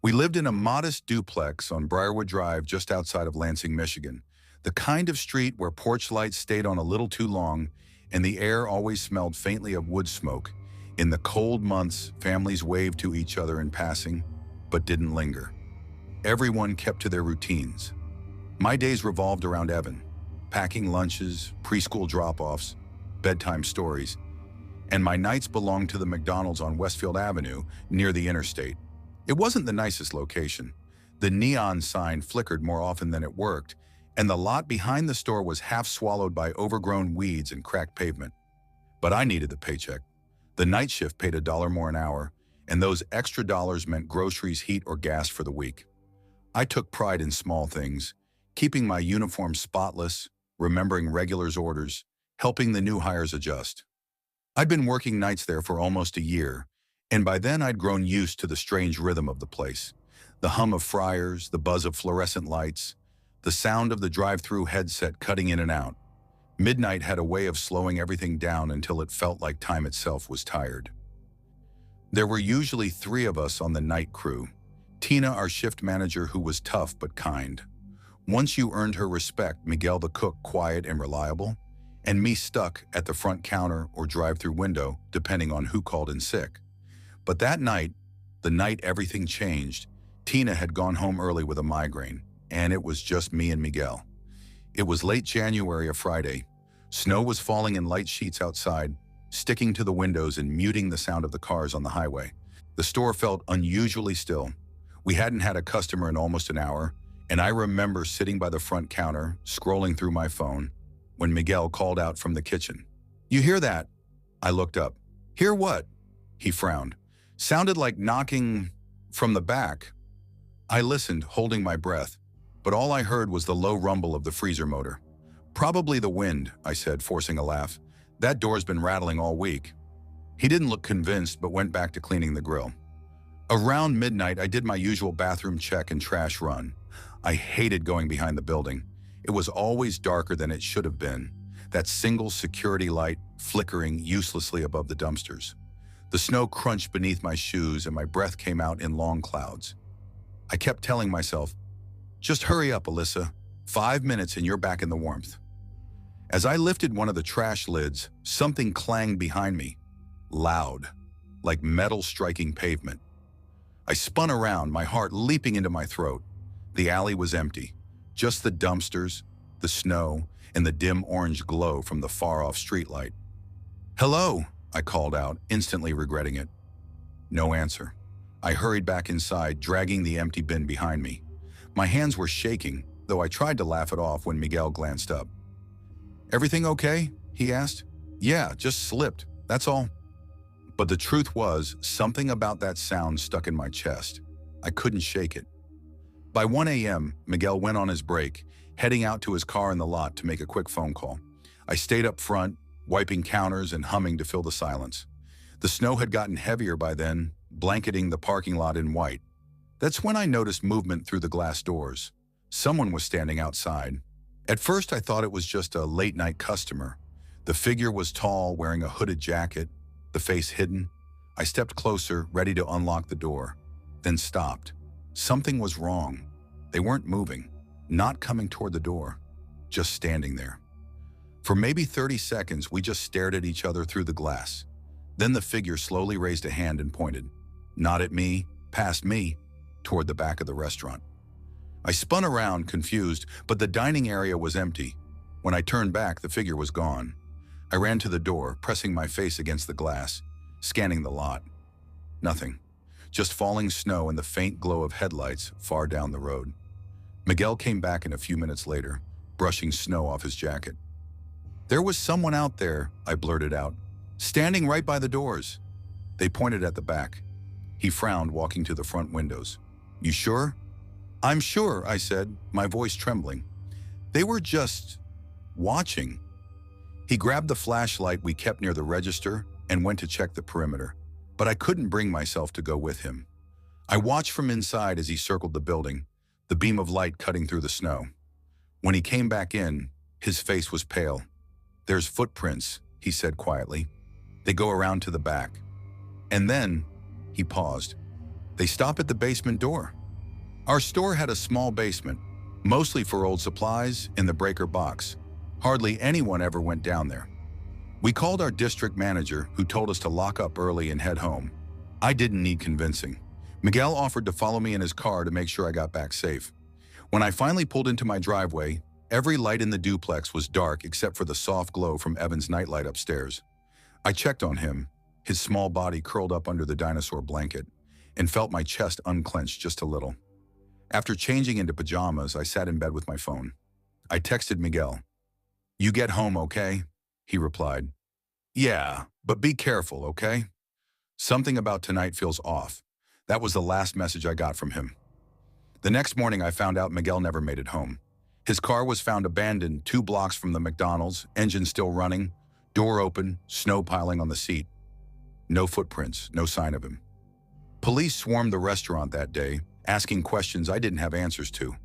We lived in a modest duplex on Briarwood Drive just outside of Lansing, Michigan, the kind of street where porch lights stayed on a little too long and the air always smelled faintly of wood smoke. In the cold months, families waved to each other in passing, but didn't linger. Everyone kept to their routines. My days revolved around Evan, packing lunches, preschool drop-offs, bedtime stories, and my nights belonged to the McDonald's on Westfield Avenue near the interstate. It wasn't the nicest location. The neon sign flickered more often than it worked, and the lot behind the store was half swallowed by overgrown weeds and cracked pavement. But I needed the paycheck. The night shift paid $1 more an hour, and those extra dollars meant groceries, heat, or gas for the week. I took pride in small things, keeping my uniform spotless, remembering regulars' orders, helping the new hires adjust. I'd been working nights there for almost a year, and by then I'd grown used to the strange rhythm of the place. The hum of fryers, the buzz of fluorescent lights, the sound of the drive-through headset cutting in and out. Midnight had a way of slowing everything down until it felt like time itself was tired. There were usually 3 of us on the night crew. Tina, our shift manager, who was tough but kind. Once you earned her respect, Miguel the cook, quiet and reliable, and me stuck at the front counter or drive-through window, depending on who called in sick. But that night, the night everything changed, Tina had gone home early with a migraine, and it was just me and Miguel. It was late January, a Friday. Snow was falling in light sheets outside, sticking to the windows and muting the sound of the cars on the highway. The store felt unusually still. We hadn't had a customer in almost an hour, and I remember sitting by the front counter, scrolling through my phone, when Miguel called out from the kitchen. "You hear that?" I looked up. "Hear what?" He frowned. "Sounded like knocking from the back." I listened, holding my breath, but all I heard was the low rumble of the freezer motor. "Probably the wind," I said, forcing a laugh. "That door's been rattling all week." He didn't look convinced, but went back to cleaning the grill. Around midnight, I did my usual bathroom check and trash run. I hated going behind the building. It was always darker than it should have been, that single security light flickering uselessly above the dumpsters. The snow crunched beneath my shoes and my breath came out in long clouds. I kept telling myself, "Just hurry up, Alyssa. 5 minutes and you're back in the warmth." As I lifted one of the trash lids, something clanged behind me, loud, like metal striking pavement. I spun around, my heart leaping into my throat. The alley was empty, just the dumpsters, the snow, and the dim orange glow from the far-off streetlight. "Hello," I called out, instantly regretting it. No answer. I hurried back inside, dragging the empty bin behind me. My hands were shaking, though I tried to laugh it off when Miguel glanced up. "Everything okay?" he asked. "Yeah, just slipped, that's all." But the truth was, something about that sound stuck in my chest. I couldn't shake it. By 1 a.m., Miguel went on his break, heading out to his car in the lot to make a quick phone call. I stayed up front, wiping counters and humming to fill the silence. The snow had gotten heavier by then, blanketing the parking lot in white. That's when I noticed movement through the glass doors. Someone was standing outside. At first, I thought it was just a late-night customer. The figure was tall, wearing a hooded jacket, the face hidden. I stepped closer, ready to unlock the door, then stopped. Something was wrong. They weren't moving, not coming toward the door, just standing there. For maybe 30 seconds, we just stared at each other through the glass. Then the figure slowly raised a hand and pointed. Not at me, past me. toward the back of the restaurant. I spun around, confused, but the dining area was empty. When I turned back, the figure was gone. I ran to the door, pressing my face against the glass, scanning the lot. Nothing. Just falling snow and the faint glow of headlights far down the road. Miguel came back a few minutes later, brushing snow off his jacket. "There was someone out there," I blurted out, "standing right by the doors." They pointed at the back. He frowned, walking to the front windows. "You sure?" "I'm sure," I said, my voice trembling. "They were just watching." He grabbed the flashlight we kept near the register and went to check the perimeter, but I couldn't bring myself to go with him. I watched from inside as he circled the building, the beam of light cutting through the snow. When he came back in, his face was pale. "There's footprints," he said quietly. "They go around to the back." And then, he paused. "They stop at the basement door." Our store had a small basement, mostly for old supplies in the breaker box. Hardly anyone ever went down there. We called our district manager, who told us to lock up early and head home. I didn't need convincing. Miguel offered to follow me in his car to make sure I got back safe. When I finally pulled into my driveway, every light in the duplex was dark except for the soft glow from Evan's nightlight upstairs. I checked on him, his small body curled up under the dinosaur blanket, and felt my chest unclench just a little. After changing into pajamas, I sat in bed with my phone. I texted Miguel. "You get home, okay?" He replied. "Yeah, but be careful, okay?" "Something about tonight feels off." That was the last message I got from him. The next morning, I found out Miguel never made it home. His car was found abandoned 2 blocks from the McDonald's, engine still running, door open, snow piling on the seat. No footprints, no sign of him. Police swarmed the restaurant that day, asking questions I didn't have answers to.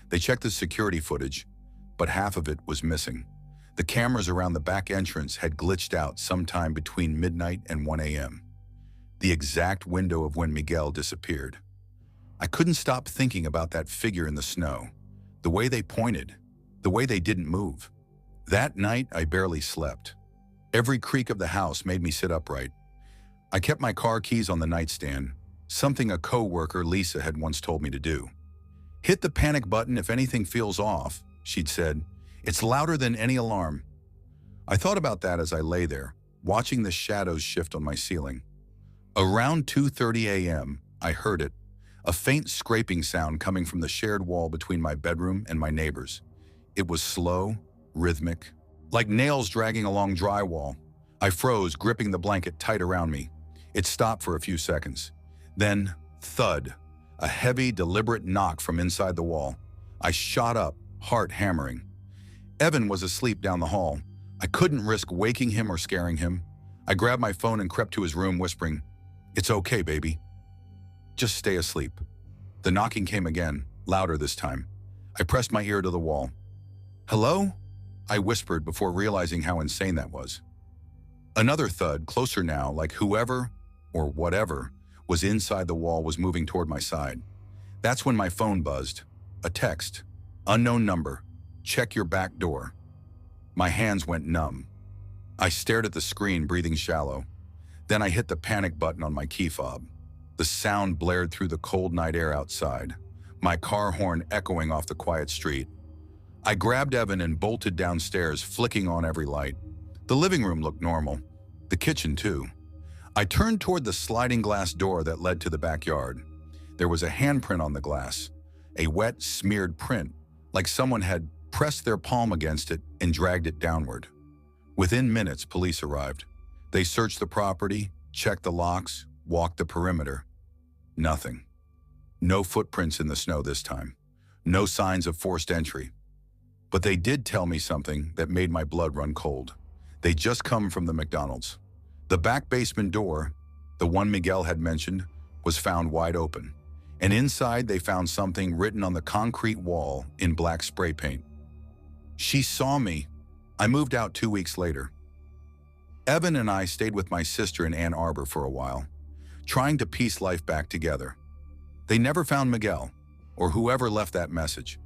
They checked the security footage, but half of it was missing. The cameras around the back entrance had glitched out sometime between midnight and 1 a.m. The exact window of when Miguel disappeared. I couldn't stop thinking about that figure in the snow, the way they pointed, the way they didn't move. That night, I barely slept. Every creak of the house made me sit upright. I kept my car keys on the nightstand, something a co-worker, Lisa, had once told me to do. "Hit the panic button if anything feels off," she'd said. "It's louder than any alarm." I thought about that as I lay there, watching the shadows shift on my ceiling. Around 2:30 a.m., I heard it, a faint scraping sound coming from the shared wall between my bedroom and my neighbor's. It was slow, rhythmic, like nails dragging along drywall. I froze, gripping the blanket tight around me. It stopped for a few seconds. Then, thud, a heavy, deliberate knock from inside the wall. I shot up, heart hammering. Evan was asleep down the hall. I couldn't risk waking him or scaring him. I grabbed my phone and crept to his room, whispering, "It's okay, baby. Just stay asleep." The knocking came again, louder this time. I pressed my ear to the wall. "Hello?" I whispered before realizing how insane that was. Another thud, closer now, like whoever, or whatever, was inside the wall was moving toward my side. That's when my phone buzzed. A text. "Unknown number. Check your back door." My hands went numb. I stared at the screen, breathing shallow. Then I hit the panic button on my key fob. The sound blared through the cold night air outside, my car horn echoing off the quiet street. I grabbed Evan and bolted downstairs, flicking on every light. The living room looked normal. The kitchen, too. I turned toward the sliding glass door that led to the backyard. There was a handprint on the glass, a wet, smeared print, like someone had pressed their palm against it and dragged it downward. Within minutes, police arrived. They searched the property, checked the locks, walked the perimeter. Nothing. No footprints in the snow this time. No signs of forced entry. But they did tell me something that made my blood run cold. They'd just come from the McDonald's. The back basement door, the one Miguel had mentioned, was found wide open. And inside they found something written on the concrete wall in black spray paint. "She saw me." I moved out 2 weeks later. Evan and I stayed with my sister in Ann Arbor for a while, trying to piece life back together. They never found Miguel, or whoever left that message.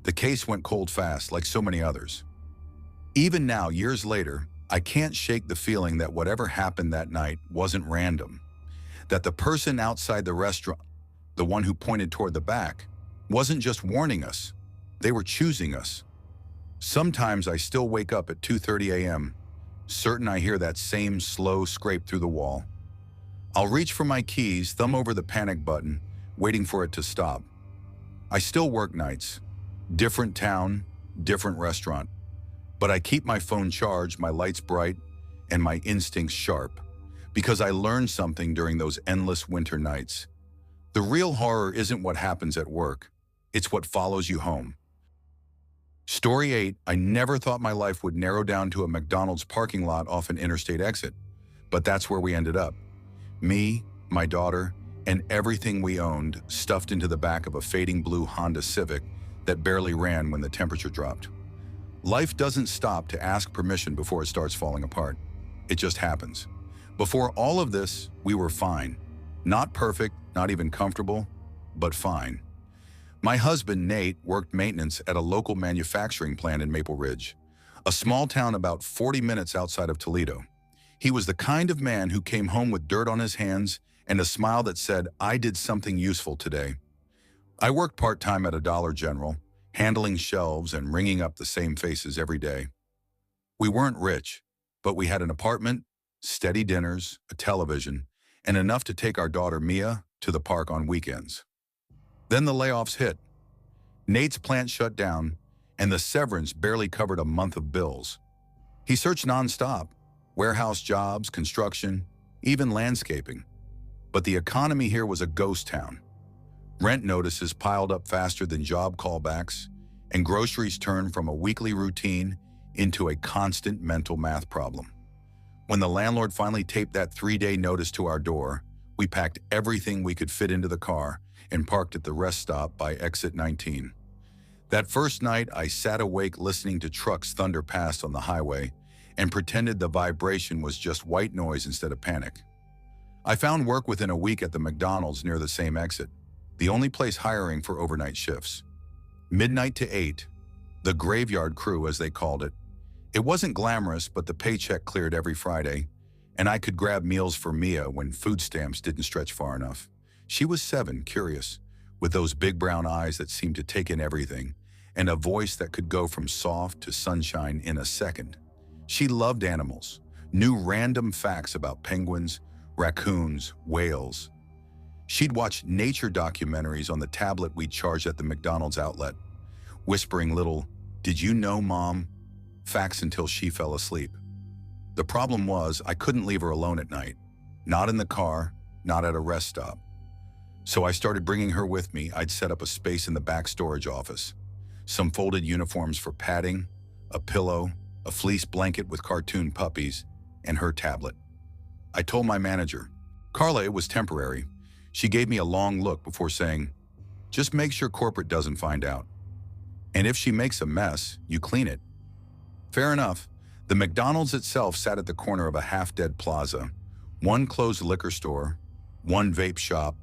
The case went cold fast, like so many others. Even now, years later, I can't shake the feeling that whatever happened that night wasn't random, that the person outside the restaurant the one who pointed toward the back, wasn't just warning us. They were choosing us. Sometimes I still wake up at 2:30 a.m., certain I hear that same slow scrape through the wall. I'll reach for my keys, thumb over the panic button, waiting for it to stop. I still work nights. Different town, different restaurant. But I keep my phone charged, my lights bright, and my instincts sharp, because I learned something during those endless winter nights. The real horror isn't what happens at work. It's what follows you home. Story 8, I never thought my life would narrow down to a McDonald's parking lot off an interstate exit. But that's where we ended up. Me, my daughter, and everything we owned stuffed into the back of a fading blue Honda Civic that barely ran when the temperature dropped. Life doesn't stop to ask permission before it starts falling apart. It just happens. Before all of this, we were fine. Not perfect, not even comfortable, but fine. My husband, Nate, worked maintenance at a local manufacturing plant in Maple Ridge, a small town about 40 minutes outside of Toledo. He was the kind of man who came home with dirt on his hands and a smile that said, "I did something useful today." I worked part-time at a Dollar General, handling shelves and ringing up the same faces every day. We weren't rich, but we had an apartment, steady dinners, a television, and enough to take our daughter Mia to the park on weekends. Then the layoffs hit. Nate's plant shut down, and the severance barely covered a month of bills. He searched nonstop, warehouse jobs, construction, even landscaping. But the economy here was a ghost town. Rent notices piled up faster than job callbacks, and groceries turned from a weekly routine into a constant mental math problem. When the landlord finally taped that 3-day notice to our door, we packed everything we could fit into the car and parked at the rest stop by exit 19. That first night, I sat awake listening to trucks thunder past on the highway and pretended the vibration was just white noise instead of panic. I found work within a week at the McDonald's near the same exit, the only place hiring for overnight shifts. Midnight to 8, the graveyard crew as they called it. It wasn't glamorous, but the paycheck cleared every Friday, and I could grab meals for Mia when food stamps didn't stretch far enough. She was 7, curious, with those big brown eyes that seemed to take in everything, and a voice that could go from soft to sunshine in a second. She loved animals, knew random facts about penguins, raccoons, whales. She'd watch nature documentaries on the tablet we charged at the McDonald's outlet, whispering little, "Did you know, Mom?" facts until she fell asleep. The problem was I couldn't leave her alone at night, not in the car, not at a rest stop. So I started bringing her with me. I'd set up a space in the back storage office, some folded uniforms for padding, a pillow, a fleece blanket with cartoon puppies, and her tablet. I told my manager, Carla, it was temporary. She gave me a long look before saying, "Just make sure corporate doesn't find out. And if she makes a mess, you clean it." Fair enough. The McDonald's itself sat at the corner of a half-dead plaza, one closed liquor store, one vape shop,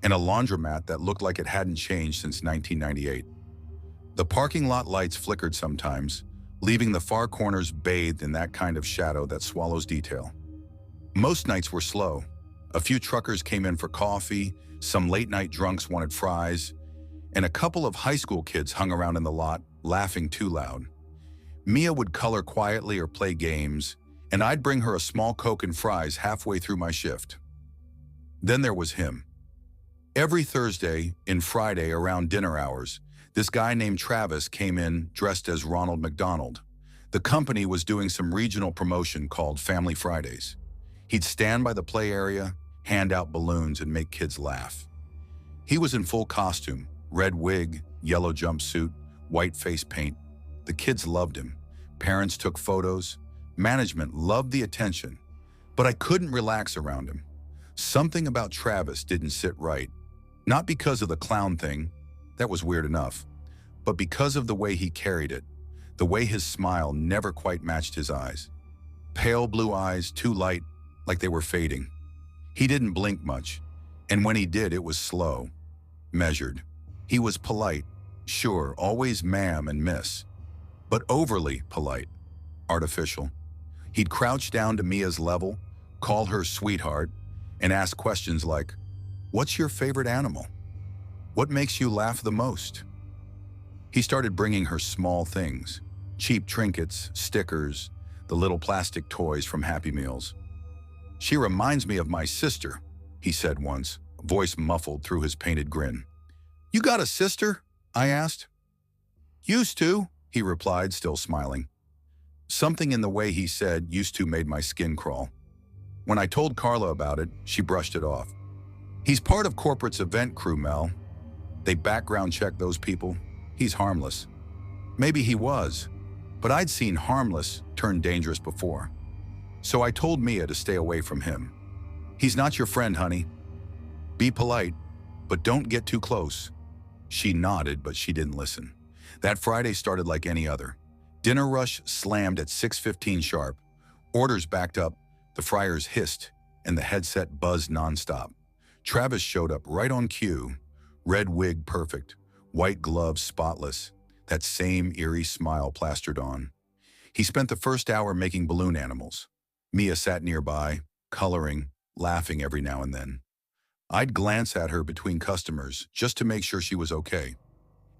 and a laundromat that looked like it hadn't changed since 1998. The parking lot lights flickered sometimes, leaving the far corners bathed in that kind of shadow that swallows detail. Most nights were slow. A few truckers came in for coffee, some late-night drunks wanted fries, and a couple of high school kids hung around in the lot, laughing too loud. Mia would color quietly or play games, and I'd bring her a small Coke and fries halfway through my shift. Then there was him. Every Thursday and Friday around dinner hours, this guy named Travis came in dressed as Ronald McDonald. The company was doing some regional promotion called Family Fridays. He'd stand by the play area, hand out balloons, and make kids laugh. He was in full costume, red wig, yellow jumpsuit, white face paint. The kids loved him. Parents took photos. Management loved the attention. But I couldn't relax around him. Something about Travis didn't sit right. Not because of the clown thing, that was weird enough, but because of the way he carried it, the way his smile never quite matched his eyes. Pale blue eyes, too light, like they were fading. He didn't blink much, and when he did, it was slow, measured. He was polite, sure, always ma'am and miss, but overly polite, artificial. He'd crouch down to Mia's level, call her sweetheart, and ask questions like, "What's your favorite animal?" What makes you laugh the most? He started bringing her small things, cheap trinkets, stickers, the little plastic toys from Happy Meals. She reminds me of my sister, he said once, voice muffled through his painted grin. You got a sister? I asked. Used to, he replied, still smiling. Something in the way he said used to made my skin crawl. When I told Carla about it, she brushed it off. He's part of corporate's event crew, Mel. They background check those people. He's harmless. Maybe he was, but I'd seen harmless turn dangerous before. So I told Mia to stay away from him. He's not your friend, honey. Be polite, but don't get too close. She nodded, but she didn't listen. That Friday started like any other. Dinner rush slammed at 6:15 sharp. Orders backed up, the fryers hissed, and the headset buzzed nonstop. Travis showed up right on cue. Red wig perfect, white gloves spotless, that same eerie smile plastered on. He spent the first hour making balloon animals. Mia sat nearby, coloring, laughing every now and then. I'd glance at her between customers just to make sure she was okay.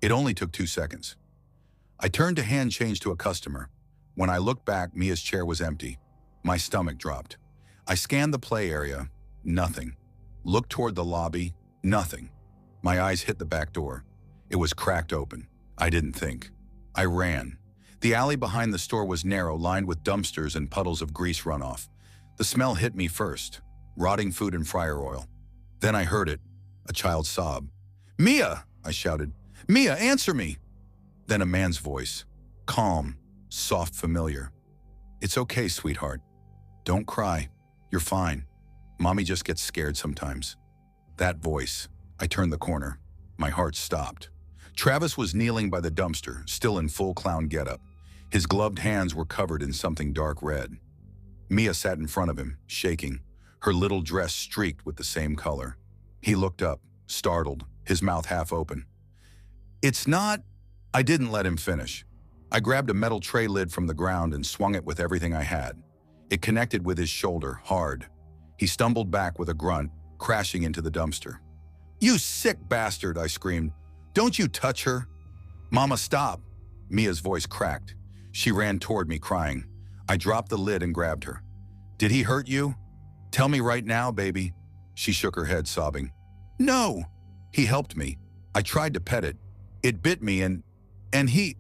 It only took 2 seconds. I turned to hand change to a customer. When I looked back, Mia's chair was empty. My stomach dropped. I scanned the play area, nothing. Looked toward the lobby, nothing. My eyes hit the back door. It was cracked open. I didn't think. I ran. The alley behind the store was narrow, lined with dumpsters and puddles of grease runoff. The smell hit me first, rotting food and fryer oil. Then I heard it, a child's sob. Mia, I shouted. Mia, answer me. Then a man's voice, calm, soft, familiar. It's okay, sweetheart. Don't cry. You're fine. Mommy just gets scared sometimes. That voice. I turned the corner. My heart stopped. Travis was kneeling by the dumpster, still in full clown getup. His gloved hands were covered in something dark red. Mia sat in front of him, shaking, her little dress streaked with the same color. He looked up, startled, his mouth half open. It's not... I didn't let him finish. I grabbed a metal tray lid from the ground and swung it with everything I had. It connected with his shoulder, hard. He stumbled back with a grunt, crashing into the dumpster. You sick bastard, I screamed. Don't you touch her. Mama, stop. Mia's voice cracked. She ran toward me, crying. I dropped the lid and grabbed her. Did he hurt you? Tell me right now, baby. She shook her head, sobbing. No. He helped me. I tried to pet it. It bit me and he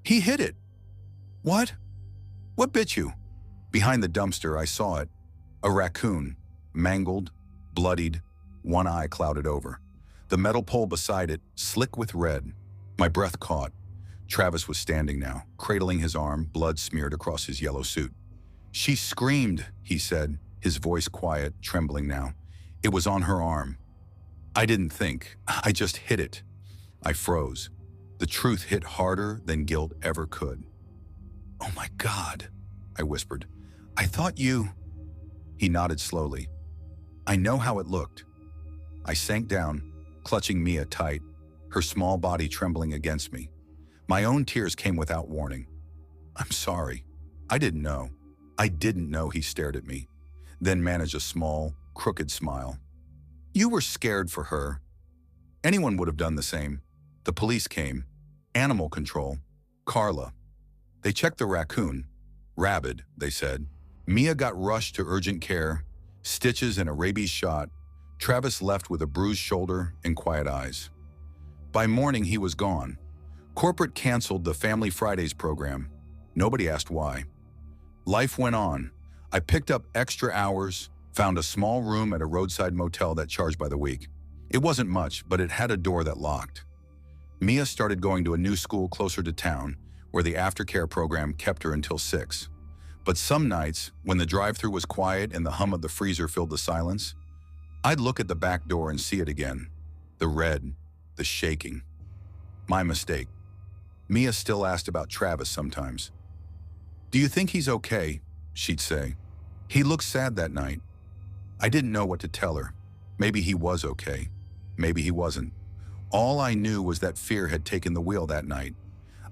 hit it. What? What bit you? Behind the dumpster, I saw it. A raccoon, mangled, bloodied, one eye clouded over. The metal pole beside it, slick with red. My breath caught. Travis was standing now, cradling his arm, blood smeared across his yellow suit. She screamed, he said, his voice quiet, trembling now. It was on her arm. I didn't think. I just hit it. I froze. The truth hit harder than guilt ever could. Oh my God, I whispered. I thought you... He nodded slowly. I know how it looked. I sank down, clutching Mia tight, her small body trembling against me. My own tears came without warning. I'm sorry. I didn't know. I didn't know, he stared at me, then managed a small, crooked smile. You were scared for her. Anyone would have done the same. The police came. Animal control. Carla. They checked the raccoon. Rabid, they said. Mia got rushed to urgent care, stitches and a rabies shot. Travis left with a bruised shoulder and quiet eyes. By morning, he was gone. Corporate canceled the Family Fridays program. Nobody asked why. Life went on. I picked up extra hours, found a small room at a roadside motel that charged by the week. It wasn't much, but it had a door that locked. Mia started going to a new school closer to town, where the aftercare program kept her until 6. But some nights, when the drive-thru was quiet and the hum of the freezer filled the silence, I'd look at the back door and see it again. The red, the shaking. My mistake. Mia still asked about Travis sometimes. Do you think he's okay? She'd say. He looked sad that night. I didn't know what to tell her. Maybe he was okay. Maybe he wasn't. All I knew was that fear had taken the wheel that night.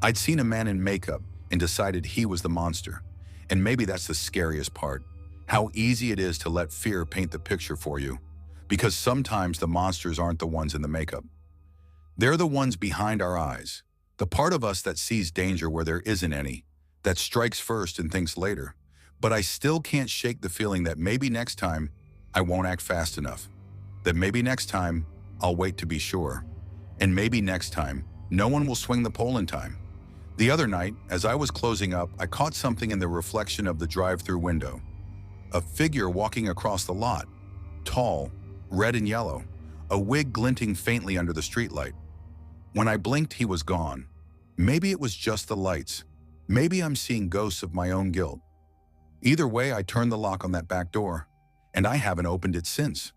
I'd seen a man in makeup and decided he was the monster. And maybe that's the scariest part. How easy it is to let fear paint the picture for you. Because sometimes the monsters aren't the ones in the makeup. They're the ones behind our eyes, the part of us that sees danger where there isn't any, that strikes first and thinks later. But I still can't shake the feeling that maybe next time I won't act fast enough, that maybe next time I'll wait to be sure, and maybe next time no one will swing the pole in time. The other night, as I was closing up, I caught something in the reflection of the drive-through window. A figure walking across the lot, tall, red and yellow, a wig glinting faintly under the streetlight. When I blinked, he was gone. Maybe it was just the lights. Maybe I'm seeing ghosts of my own guilt. Either way, I turned the lock on that back door, and I haven't opened it since.